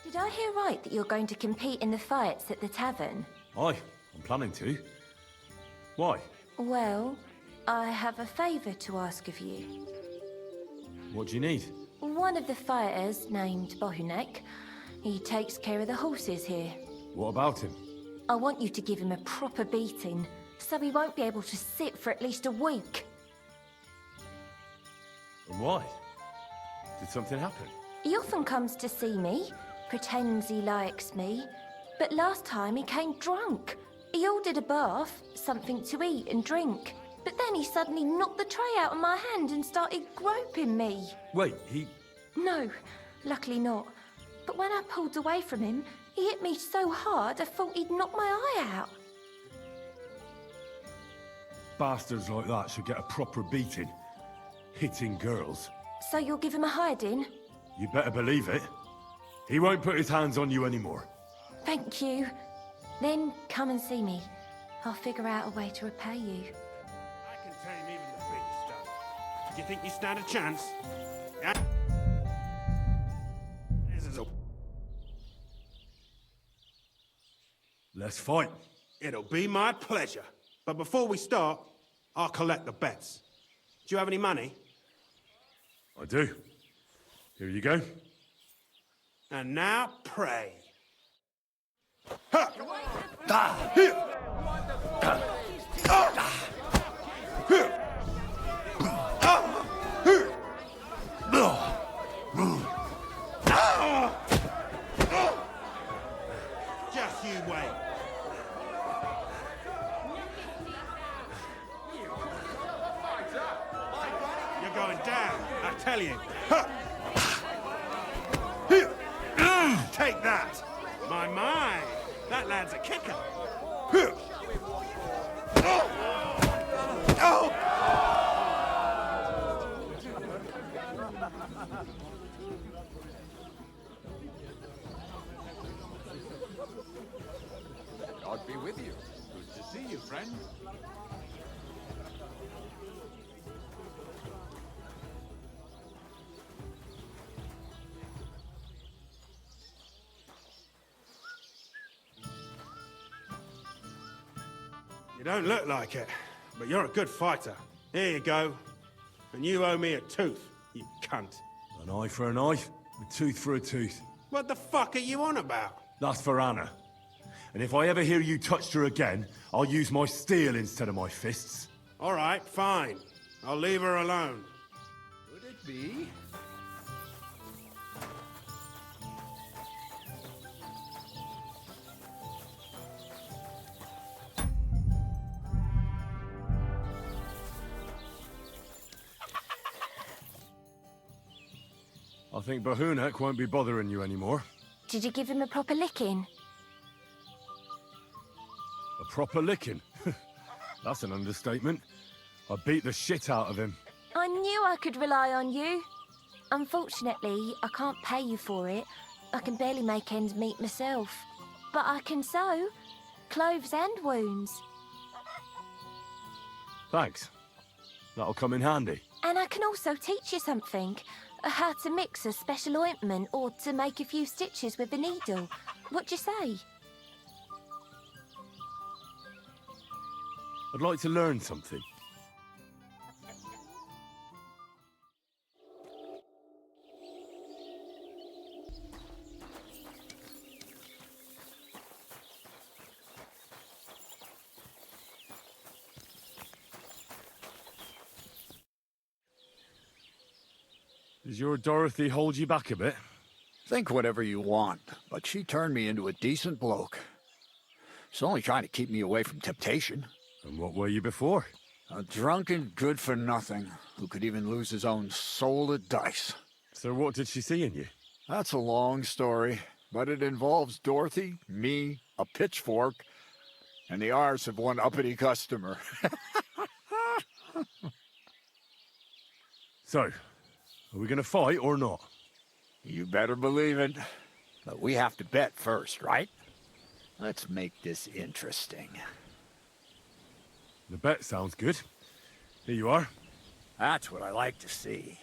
Speaker 14: Did I hear right that you're going to compete in the fights at the tavern?
Speaker 2: Aye, I'm planning to. Why?
Speaker 14: Well, I have a favour to ask of you.
Speaker 2: What do you need?
Speaker 14: One of the fighters, named Bohunek, he takes care of the horses here.
Speaker 2: What about him?
Speaker 14: I want you to give him a proper beating, so he won't be able to sit for at least a week.
Speaker 2: And why? Did something happen?
Speaker 14: He often comes to see me, pretends he likes me, but last time he came drunk. He ordered a bath, something to eat and drink, but then he suddenly knocked the tray out of my hand and started groping me.
Speaker 2: Wait, he...
Speaker 14: No, luckily not. But when I pulled away from him, he hit me so hard I thought he'd knock my eye out.
Speaker 2: Bastards like that should get a proper beating. Hitting girls.
Speaker 14: So you'll give him a hiding?
Speaker 2: You better believe it. He won't put his hands on you anymore.
Speaker 14: Thank you. Then come and see me. I'll figure out a way to repay you.
Speaker 9: I can tame even the biggest stuff. Do you think you stand a chance? Yeah?
Speaker 2: Let's fight.
Speaker 9: It'll be my pleasure. But before we start, I'll collect the bets. Do you have any money?
Speaker 2: I do. Here you go.
Speaker 9: And now pray. Just you wait. You're going down, I tell you. Take that. My. That lad's a kicker.
Speaker 15: God be with you. Good to see you, friend. You don't look like it, but you're a good fighter. Here you go. And you owe me a tooth, you cunt.
Speaker 10: An eye for an eye, a tooth for a tooth.
Speaker 15: What the fuck are you on about?
Speaker 10: That's for Anna. And if I ever hear you touched her again, I'll use my steel instead of my fists.
Speaker 15: All right, fine. I'll leave her alone.
Speaker 11: Could it be?
Speaker 10: I think Bahunek won't be bothering you anymore.
Speaker 14: Did you give him a proper licking?
Speaker 10: A proper licking? That's an understatement. I beat the shit out of him.
Speaker 14: I knew I could rely on you. Unfortunately, I can't pay you for it. I can barely make ends meet myself. But I can sew clothes and wounds.
Speaker 10: Thanks. That'll come in handy.
Speaker 14: And I can also teach you something. How to mix a special ointment or to make a few stitches with a needle. What do you say?
Speaker 10: I'd like to learn something. Does your Dorothy hold you back a bit?
Speaker 11: Think whatever you want, but she turned me into a decent bloke. She's only trying to keep me away from temptation.
Speaker 10: And what were you before?
Speaker 11: A drunken good-for-nothing who could even lose his own soul at dice.
Speaker 10: So what did she see in you?
Speaker 11: That's a long story, but it involves Dorothy, me, a pitchfork, and the arse of one uppity customer.
Speaker 10: So, are we gonna fight or not?
Speaker 11: You better believe it. But we have to bet first, right? Let's make this interesting.
Speaker 10: The bet sounds good. Here you are.
Speaker 11: That's what I like to see.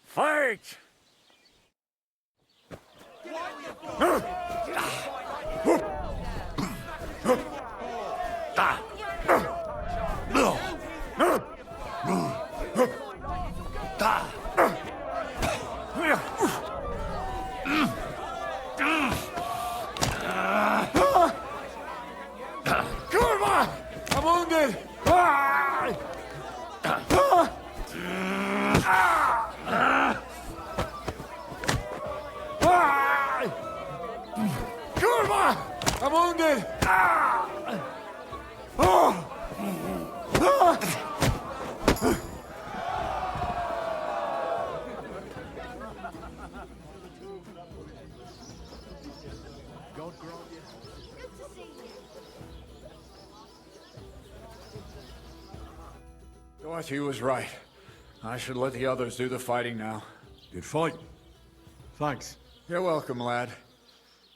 Speaker 11: Fight!
Speaker 10: I'm wounded! I'm wounded!
Speaker 11: Dorothy was right. I should let the others do the fighting now.
Speaker 10: Good fight. Thanks.
Speaker 11: You're welcome, lad.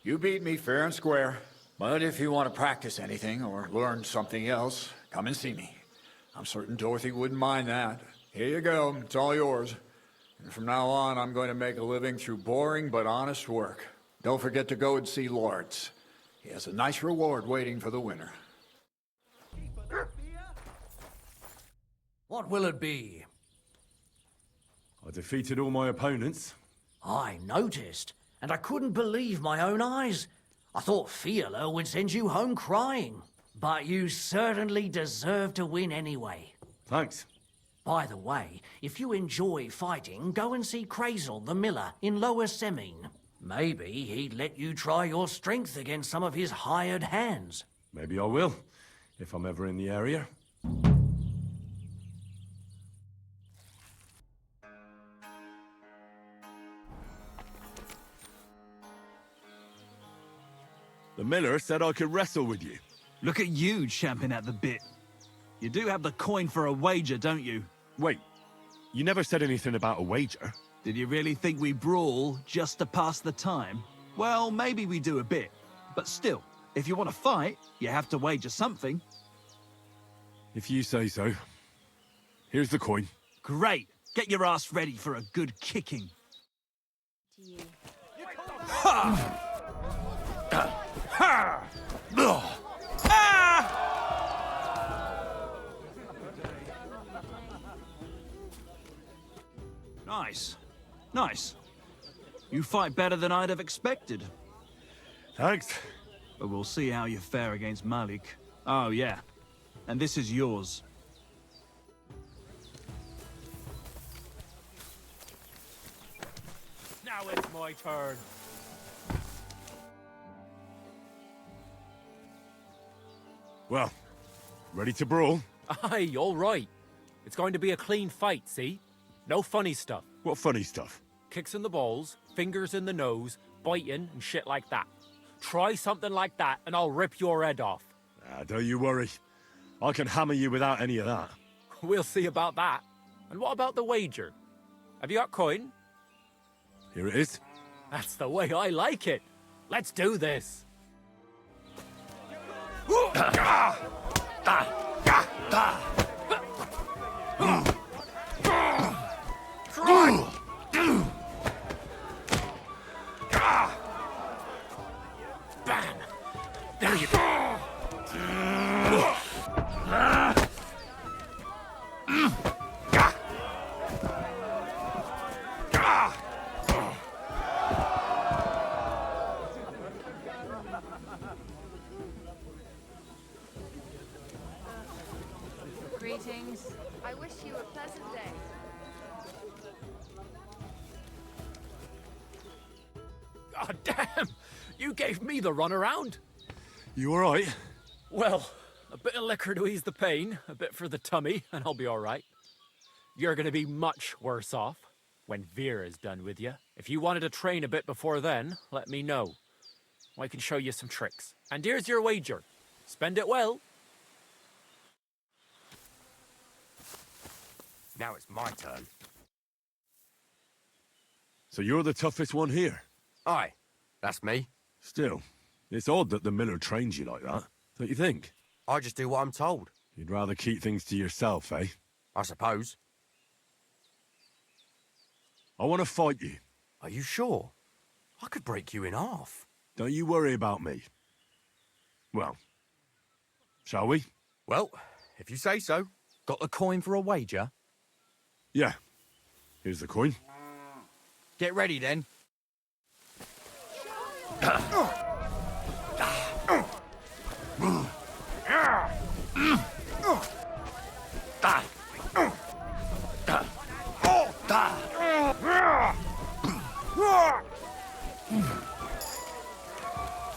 Speaker 11: You beat me fair and square. But if you want to practice anything or learn something else, come and see me. I'm certain Dorothy wouldn't mind that. Here you go. It's all yours. And from now on, I'm going to make a living through boring but honest work. Don't forget to go and see Lawrence. He has a nice reward waiting for the winner.
Speaker 12: What will it be?
Speaker 10: I defeated all my opponents.
Speaker 12: I noticed, and I couldn't believe my own eyes. I thought Fiala would send you home crying. But you certainly deserve to win anyway.
Speaker 10: Thanks.
Speaker 12: By the way, if you enjoy fighting, go and see Crazel the miller in Lower Semine. Maybe he'd let you try your strength against some of his hired hands.
Speaker 10: Maybe I will, if I'm ever in the area. The miller said I could wrestle with you.
Speaker 16: Look at you champing at the bit. You do have the coin for a wager, don't you?
Speaker 10: Wait, you never said anything about a wager.
Speaker 16: Did you really think we brawl just to pass the time? Well, maybe we do a bit. But still, if you want to fight, you have to wager something.
Speaker 10: If you say so. Here's the coin.
Speaker 16: Great. Get your ass ready for a good kicking.
Speaker 10: Ha! Ha! Ah!
Speaker 16: Nice. Nice. You fight better than I'd have expected.
Speaker 10: Thanks.
Speaker 16: But we'll see how you fare against Malik. Oh, yeah. And this is yours.
Speaker 17: Now it's my turn.
Speaker 10: Well, ready to brawl?
Speaker 17: Aye, all right. It's going to be a clean fight, see? No funny stuff.
Speaker 10: What funny stuff?
Speaker 17: Kicks in the balls, fingers in the nose, biting, and shit like that. Try something like that, and I'll rip your head off.
Speaker 10: Don't you worry. I can hammer you without any of that.
Speaker 17: We'll see about that. And what about the wager? Have you got coin?
Speaker 10: Here it is.
Speaker 17: That's the way I like it. Let's do this. Bam! There you go.
Speaker 18: Greetings. I wish you a pleasant day.
Speaker 17: God damn! You gave me the runaround.
Speaker 10: You all right?
Speaker 17: Well, a bit of liquor to ease the pain, a bit for the tummy, and I'll be all right. You're gonna be much worse off when Vera's done with you. If you wanted to train a bit before then, let me know. I can show you some tricks. And here's your wager. Spend it well.
Speaker 13: Now it's my turn.
Speaker 10: So you're the toughest one here?
Speaker 13: Aye, that's me.
Speaker 10: Still, it's odd that the miller trains you like that, don't you think?
Speaker 13: I just do what I'm told.
Speaker 10: You'd rather keep things to yourself, eh?
Speaker 13: I suppose.
Speaker 10: I want to fight you.
Speaker 13: Are you sure? I could break you in half.
Speaker 10: Don't you worry about me. Well, shall we?
Speaker 13: Well, if you say so. Got the coin for a wager?
Speaker 10: Yeah. Here's the coin.
Speaker 13: Get ready then.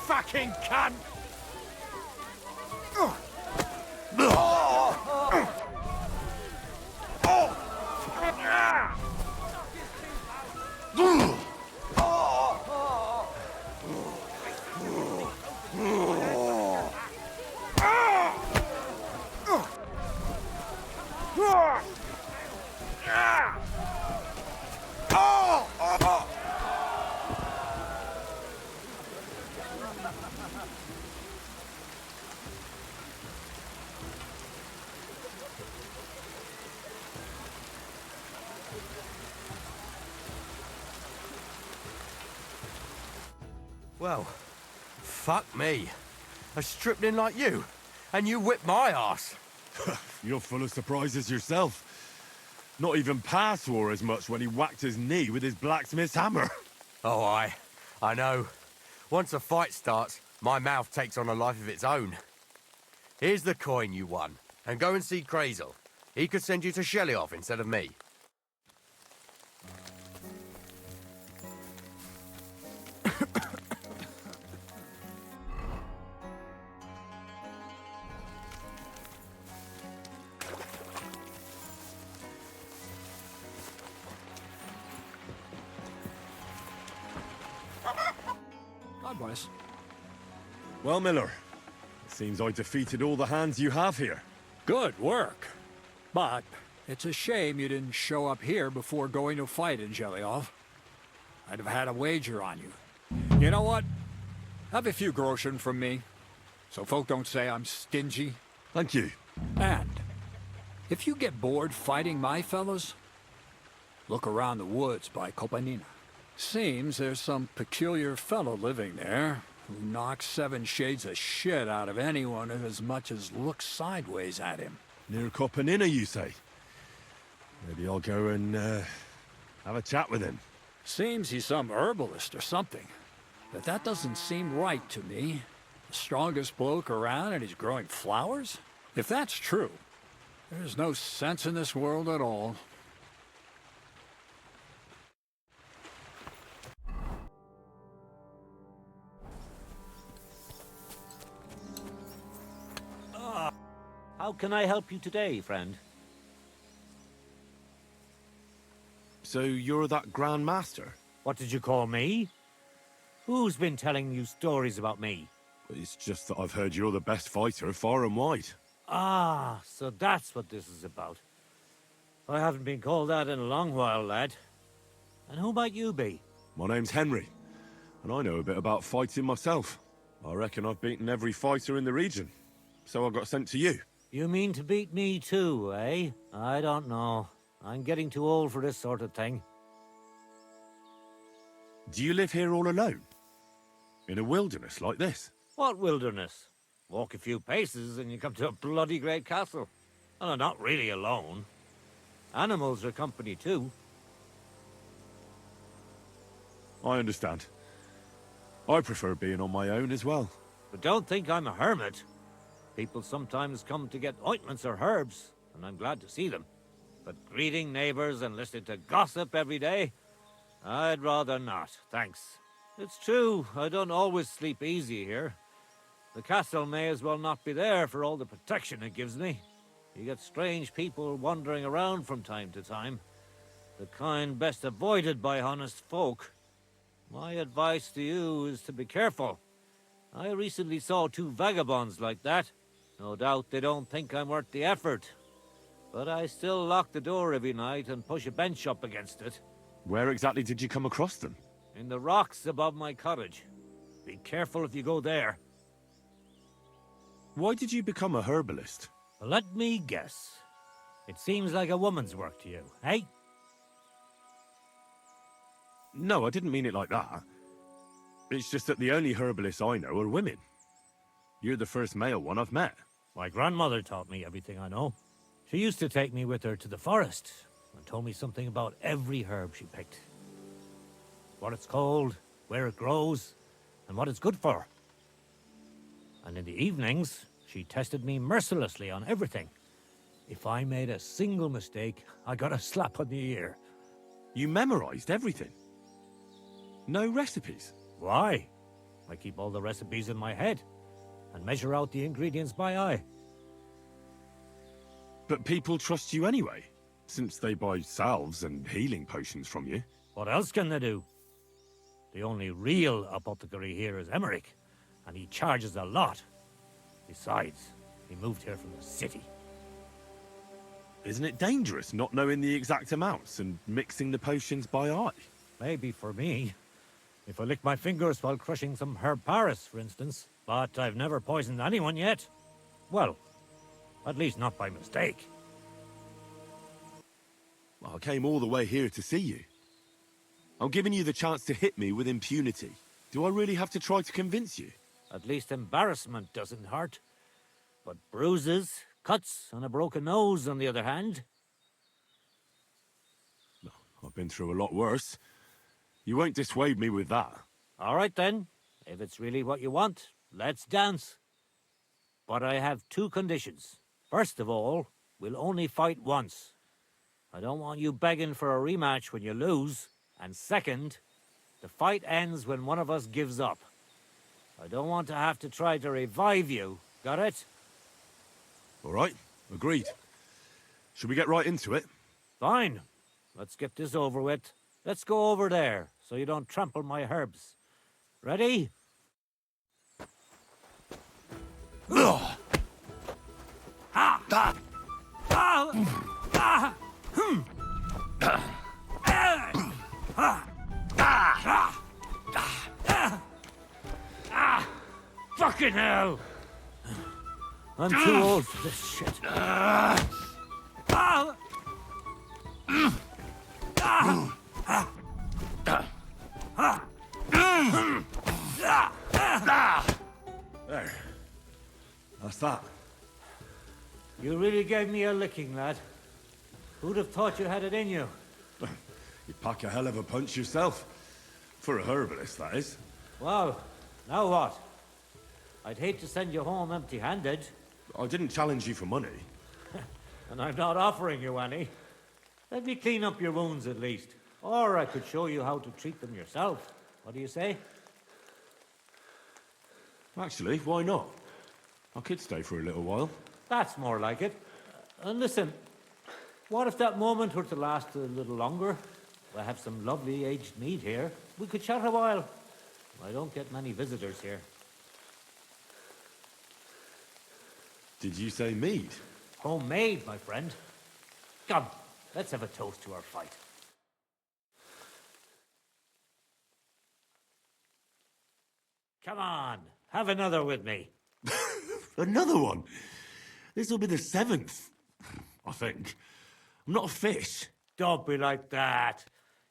Speaker 9: Fucking cunt!
Speaker 13: Well, fuck me. A stripling like you, and you whipped my ass.
Speaker 10: You're full of surprises yourself. Not even Pa swore as much when he whacked his knee with his blacksmith's hammer.
Speaker 13: Oh, I know. Once a fight starts, my mouth takes on a life of its own. Here's the coin you won, and go and see Crazel. He could send you to Shelly-off instead of me.
Speaker 17: God bless.
Speaker 10: Well, Miller, it seems I defeated all the hands you have here.
Speaker 9: Good work. But it's a shame you didn't show up here before going to fight in Jelioff. I'd have had a wager on you. You know what? Have a few groschen from me, so folk don't say I'm stingy.
Speaker 10: Thank you.
Speaker 9: And if you get bored fighting my fellows, look around the woods by Kopanina. Seems there's some peculiar fellow living there who knocks 7 shades of shit out of anyone who as much as looks sideways at him.
Speaker 10: Near Kopanina, you say? Maybe I'll go and
Speaker 2: Have a chat with him.
Speaker 9: Seems he's some herbalist or something. But that doesn't seem right to me. The strongest bloke around and he's growing flowers? If that's true, there's no sense in this world at all.
Speaker 19: How can I help you today, friend?
Speaker 2: So you're that Grand Master?
Speaker 19: What did you call me? Who's been telling you stories about me?
Speaker 2: It's just that I've heard you're the best fighter far and wide.
Speaker 19: Ah, so that's what this is about. I haven't been called that in a long while, lad. And who might you be?
Speaker 2: My name's Henry, and I know a bit about fighting myself. I reckon I've beaten every fighter in the region, so I got sent to you.
Speaker 19: You mean to beat me too, eh? I don't know. I'm getting too old for this sort of thing.
Speaker 2: Do you live here all alone? In a wilderness like this?
Speaker 19: What wilderness? Walk a few paces and you come to a bloody great castle. And I'm not really alone. Animals are company too.
Speaker 2: I understand. I prefer being on my own as well.
Speaker 19: But don't think I'm a hermit. People sometimes come to get ointments or herbs, and I'm glad to see them. But greeting neighbors and listening to gossip every day? I'd rather not, thanks. It's true, I don't always sleep easy here. The castle may as well not be there for all the protection it gives me. You get strange people wandering around from time to time. The kind best avoided by honest folk. My advice to you is to be careful. I recently saw 2 vagabonds like that. No doubt they don't think I'm worth the effort. But I still lock the door every night and push a bench up against it.
Speaker 2: Where exactly did you come across them?
Speaker 19: In the rocks above my cottage. Be careful if you go there.
Speaker 2: Why did you become a herbalist?
Speaker 19: Let me guess. It seems like a woman's work to you, eh?
Speaker 2: No, I didn't mean it like that. It's just that the only herbalists I know are women. You're the first male one I've met.
Speaker 19: My grandmother taught me everything I know. She used to take me with her to the forest and told me something about every herb she picked. What it's called, where it grows, and what it's good for. And in the evenings, she tested me mercilessly on everything. If I made a single mistake, I got a slap on the ear.
Speaker 2: You memorized everything? No recipes?
Speaker 19: Why? I keep all the recipes in my head and measure out the ingredients by eye.
Speaker 2: But people trust you anyway, since they buy salves and healing potions from you.
Speaker 19: What else can they do? The only real apothecary here is Emmerich, and he charges a lot. Besides, he moved here from the city.
Speaker 2: Isn't it dangerous not knowing the exact amounts and mixing the potions by eye?
Speaker 19: Maybe for me. If I lick my fingers while crushing some herb Paris, for instance. But I've never poisoned anyone yet. Well, at least not by mistake.
Speaker 2: Well, I came all the way here to see you. I'm giving you the chance to hit me with impunity. Do I really have to try to convince you?
Speaker 19: At least embarrassment doesn't hurt. But bruises, cuts, and a broken nose, on the other hand.
Speaker 2: I've been through a lot worse. You won't dissuade me with that.
Speaker 19: All right then. If it's really what you want, let's dance. But I have 2 conditions. First of all, we'll only fight once. I don't want you begging for a rematch when you lose. And second, the fight ends when one of us gives up. I don't want to have to try to revive you. Got it?
Speaker 2: All right, agreed. Should we get right into it?
Speaker 19: Fine. Let's get this over with. Let's go over there, so you don't trample my herbs. Ready? Fucking hell! I'm too old for this shit.
Speaker 2: There. That's that.
Speaker 19: You really gave me a licking, lad. Who'd have thought you had it in you?
Speaker 2: You pack a hell of a punch yourself. For a herbalist, that is.
Speaker 19: Well, now what? I'd hate to send you home empty-handed.
Speaker 2: I didn't challenge you for money.
Speaker 19: And I'm not offering you any. Let me clean up your wounds at least. Or I could show you how to treat them yourself. What do you say?
Speaker 2: Actually, why not? I could stay for a little while.
Speaker 19: That's more like it. And listen, what if that moment were to last a little longer? I have some lovely aged mead here. We could chat a while. I don't get many visitors here.
Speaker 2: Did you say mead?
Speaker 19: Homemade, my friend. Come, let's have a toast to our fight. Come on, have another with me.
Speaker 2: Another one? This'll be the 7th, I think. I'm not a fish.
Speaker 19: Don't be like that.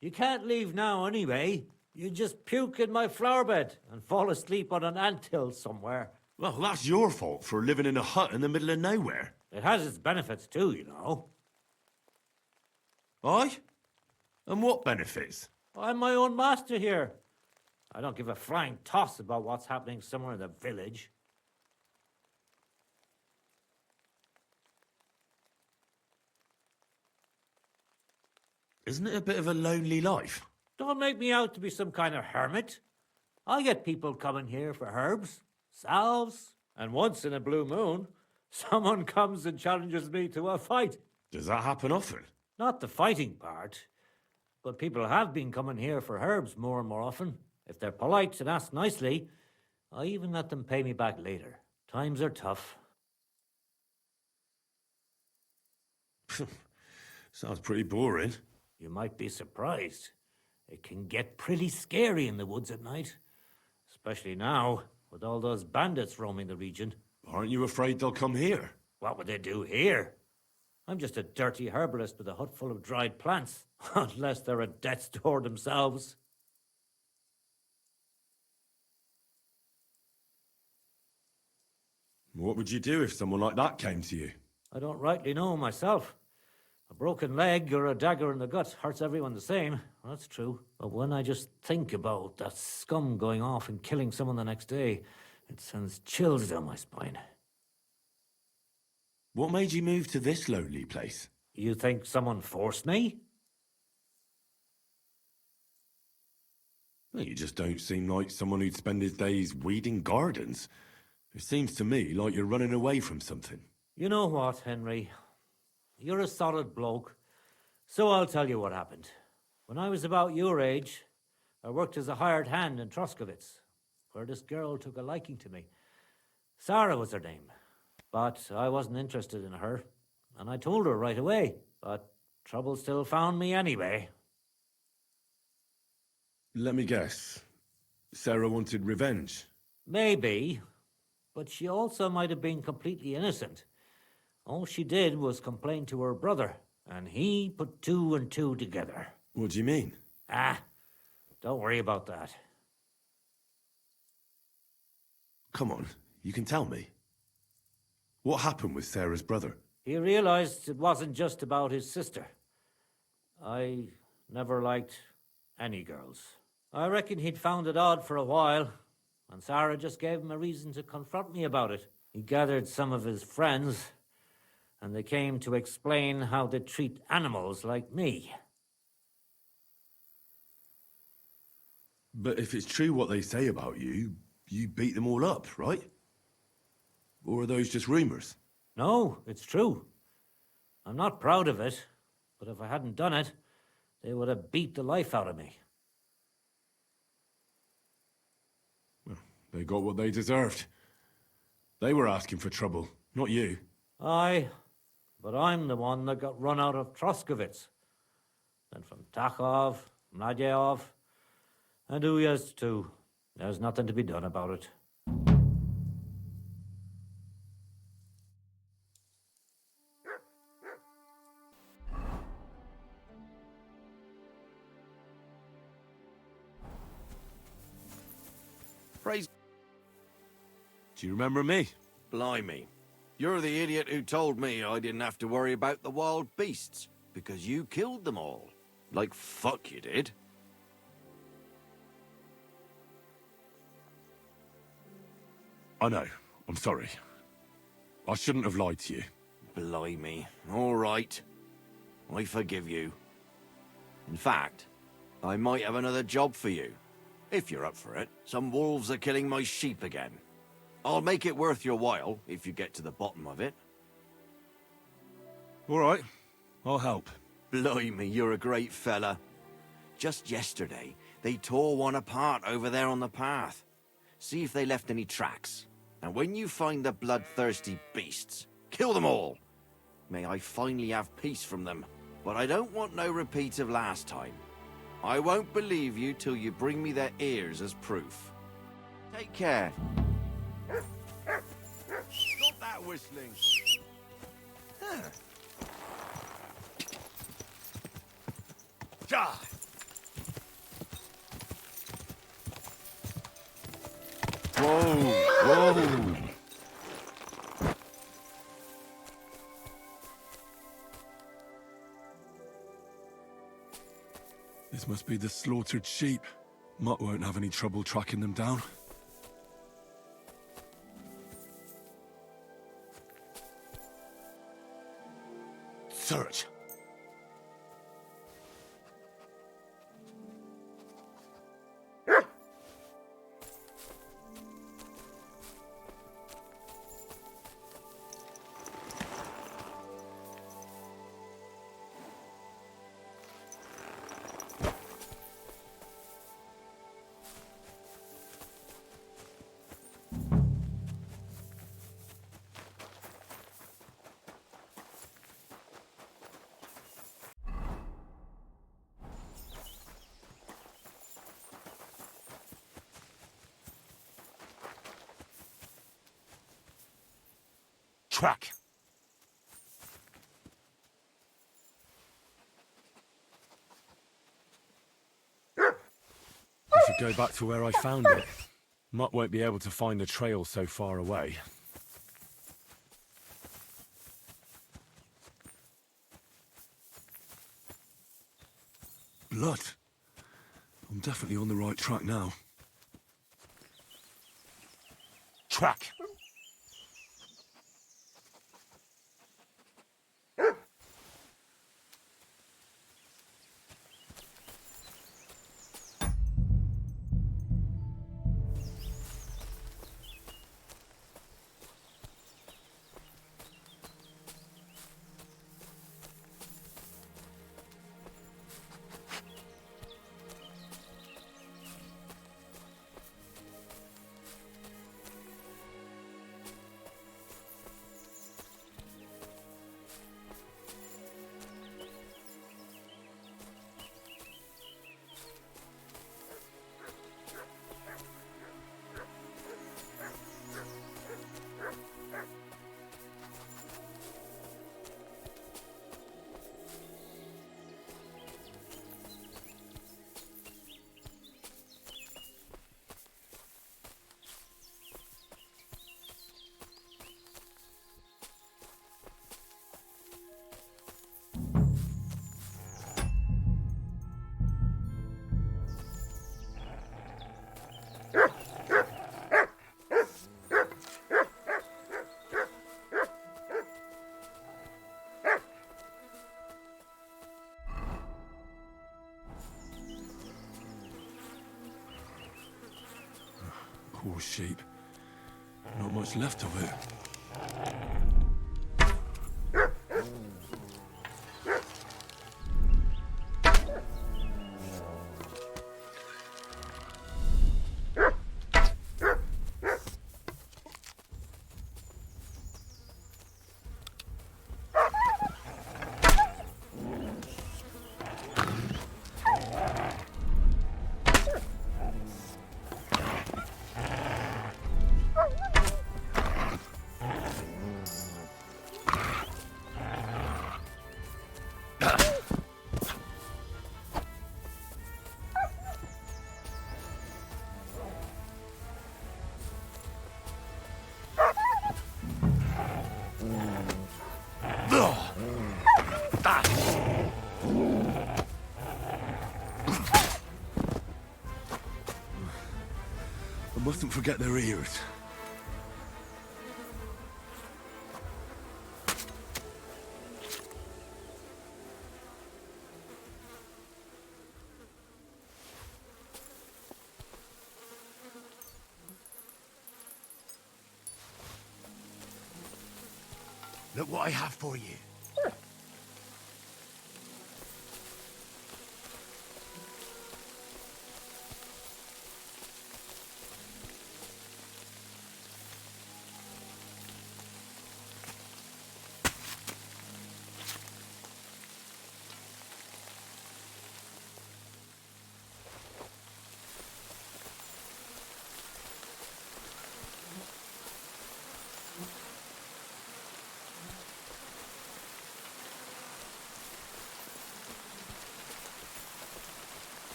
Speaker 19: You can't leave now anyway. You just puke in my flower bed and fall asleep on an anthill somewhere.
Speaker 2: Well, that's your fault for living in a hut in the middle of nowhere.
Speaker 19: It has its benefits too, you know.
Speaker 2: Aye? And what benefits?
Speaker 19: I'm my own master here. I don't give a flying toss about what's happening somewhere in the village.
Speaker 2: Isn't it a bit of a lonely life?
Speaker 19: Don't make me out to be some kind of hermit. I get people coming here for herbs, salves, and once in a blue moon, someone comes and challenges me to a fight.
Speaker 2: Does that happen often?
Speaker 19: Not the fighting part, but people have been coming here for herbs more and more often. If they're polite and ask nicely, I even let them pay me back later. Times are tough.
Speaker 2: Sounds pretty boring.
Speaker 19: You might be surprised. It can get pretty scary in the woods at night. Especially now, with all those bandits roaming the region.
Speaker 2: Aren't you afraid they'll come here?
Speaker 19: What would they do here? I'm just a dirty herbalist with a hut full of dried plants. Unless they're at death's door themselves.
Speaker 2: What would you do if someone like that came to you?
Speaker 19: I don't rightly know myself. A broken leg or a dagger in the gut hurts everyone the same. That's true. But when I just think about that scum going off and killing someone the next day, it sends chills down my spine.
Speaker 2: What made you move to this lonely place?
Speaker 19: You think someone forced me?
Speaker 2: Well, you just don't seem like someone who'd spend his days weeding gardens. It seems to me like you're running away from something.
Speaker 19: You know what, Henry? You're a solid bloke. So I'll tell you what happened. When I was about your age, I worked as a hired hand in Troskovitz, where this girl took a liking to me. Sarah was her name. But I wasn't interested in her, and I told her right away. But trouble still found me anyway.
Speaker 2: Let me guess. Sarah wanted revenge.
Speaker 19: Maybe, but she also might have been completely innocent. All she did was complain to her brother, and he put 2 and 2 together.
Speaker 2: What do you mean?
Speaker 19: Don't worry about that.
Speaker 2: Come on, you can tell me. What happened with Sarah's brother?
Speaker 19: He realized it wasn't just about his sister. I never liked any girls. I reckon he'd found it odd for a while, and Sarah just gave him a reason to confront me about it. He gathered some of his friends, and they came to explain how they treat animals like me.
Speaker 2: But if it's true what they say about you, you beat them all up, right? Or are those just rumors?
Speaker 19: No, it's true. I'm not proud of it, but if I hadn't done it, they would have beat the life out of me.
Speaker 2: Well, they got what they deserved. They were asking for trouble, not you.
Speaker 19: Aye, but I'm the one that got run out of Troskovitz. Then from Takhov, Mladyov, and Uyezd too. There's nothing to be done about it.
Speaker 1: Praise.
Speaker 2: Do you remember me?
Speaker 1: Blimey. You're the idiot who told me I didn't have to worry about the wild beasts, because you killed them all.
Speaker 2: Like fuck you did.
Speaker 10: I know. I'm sorry. I shouldn't have lied to you.
Speaker 20: Blimey. All right. I forgive you. In fact, I might have another job for you. If you're up for it. Some wolves are killing my sheep again. I'll make it worth your while, if you get to the bottom of it.
Speaker 10: All right. I'll help.
Speaker 20: Blimey, you're a great fella. Just yesterday, they tore one apart over there on the path. See if they left any tracks. And when you find the bloodthirsty beasts, kill them all. May I finally have peace from them. But I don't want no repeat of last time. I won't believe you till you bring me their ears as proof. Take care.
Speaker 3: Stop that whistling. Die.
Speaker 2: Whoa!
Speaker 10: This must be the slaughtered sheep. Mutt won't have any trouble tracking them down.
Speaker 3: Search.
Speaker 10: Track. I should go back to where I found it. Mutt won't be able to find a trail so far away. Blood. I'm definitely on the right track now. Track. Poor sheep. Not much left of it. Mustn't forget their ears.
Speaker 3: Look what I have for you.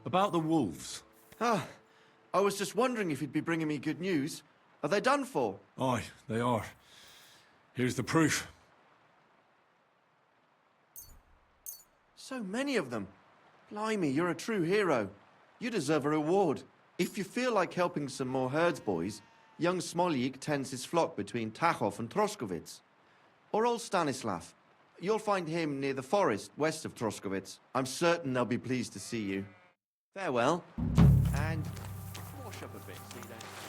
Speaker 10: About the wolves.
Speaker 20: Ah, I was just wondering if you'd be bringing me good news. Are they done for?
Speaker 10: Aye, they are. Here's the proof.
Speaker 20: So many of them. Blimey, you're a true hero. You deserve a reward. If you feel like helping some more herds boys, young Smoljik tends his flock between Tachov and Troskowitz. Or old Stanislav. You'll find him near the forest west of Troskowitz. I'm certain they'll be pleased to see you. Farewell. And wash up a bit, so you don't...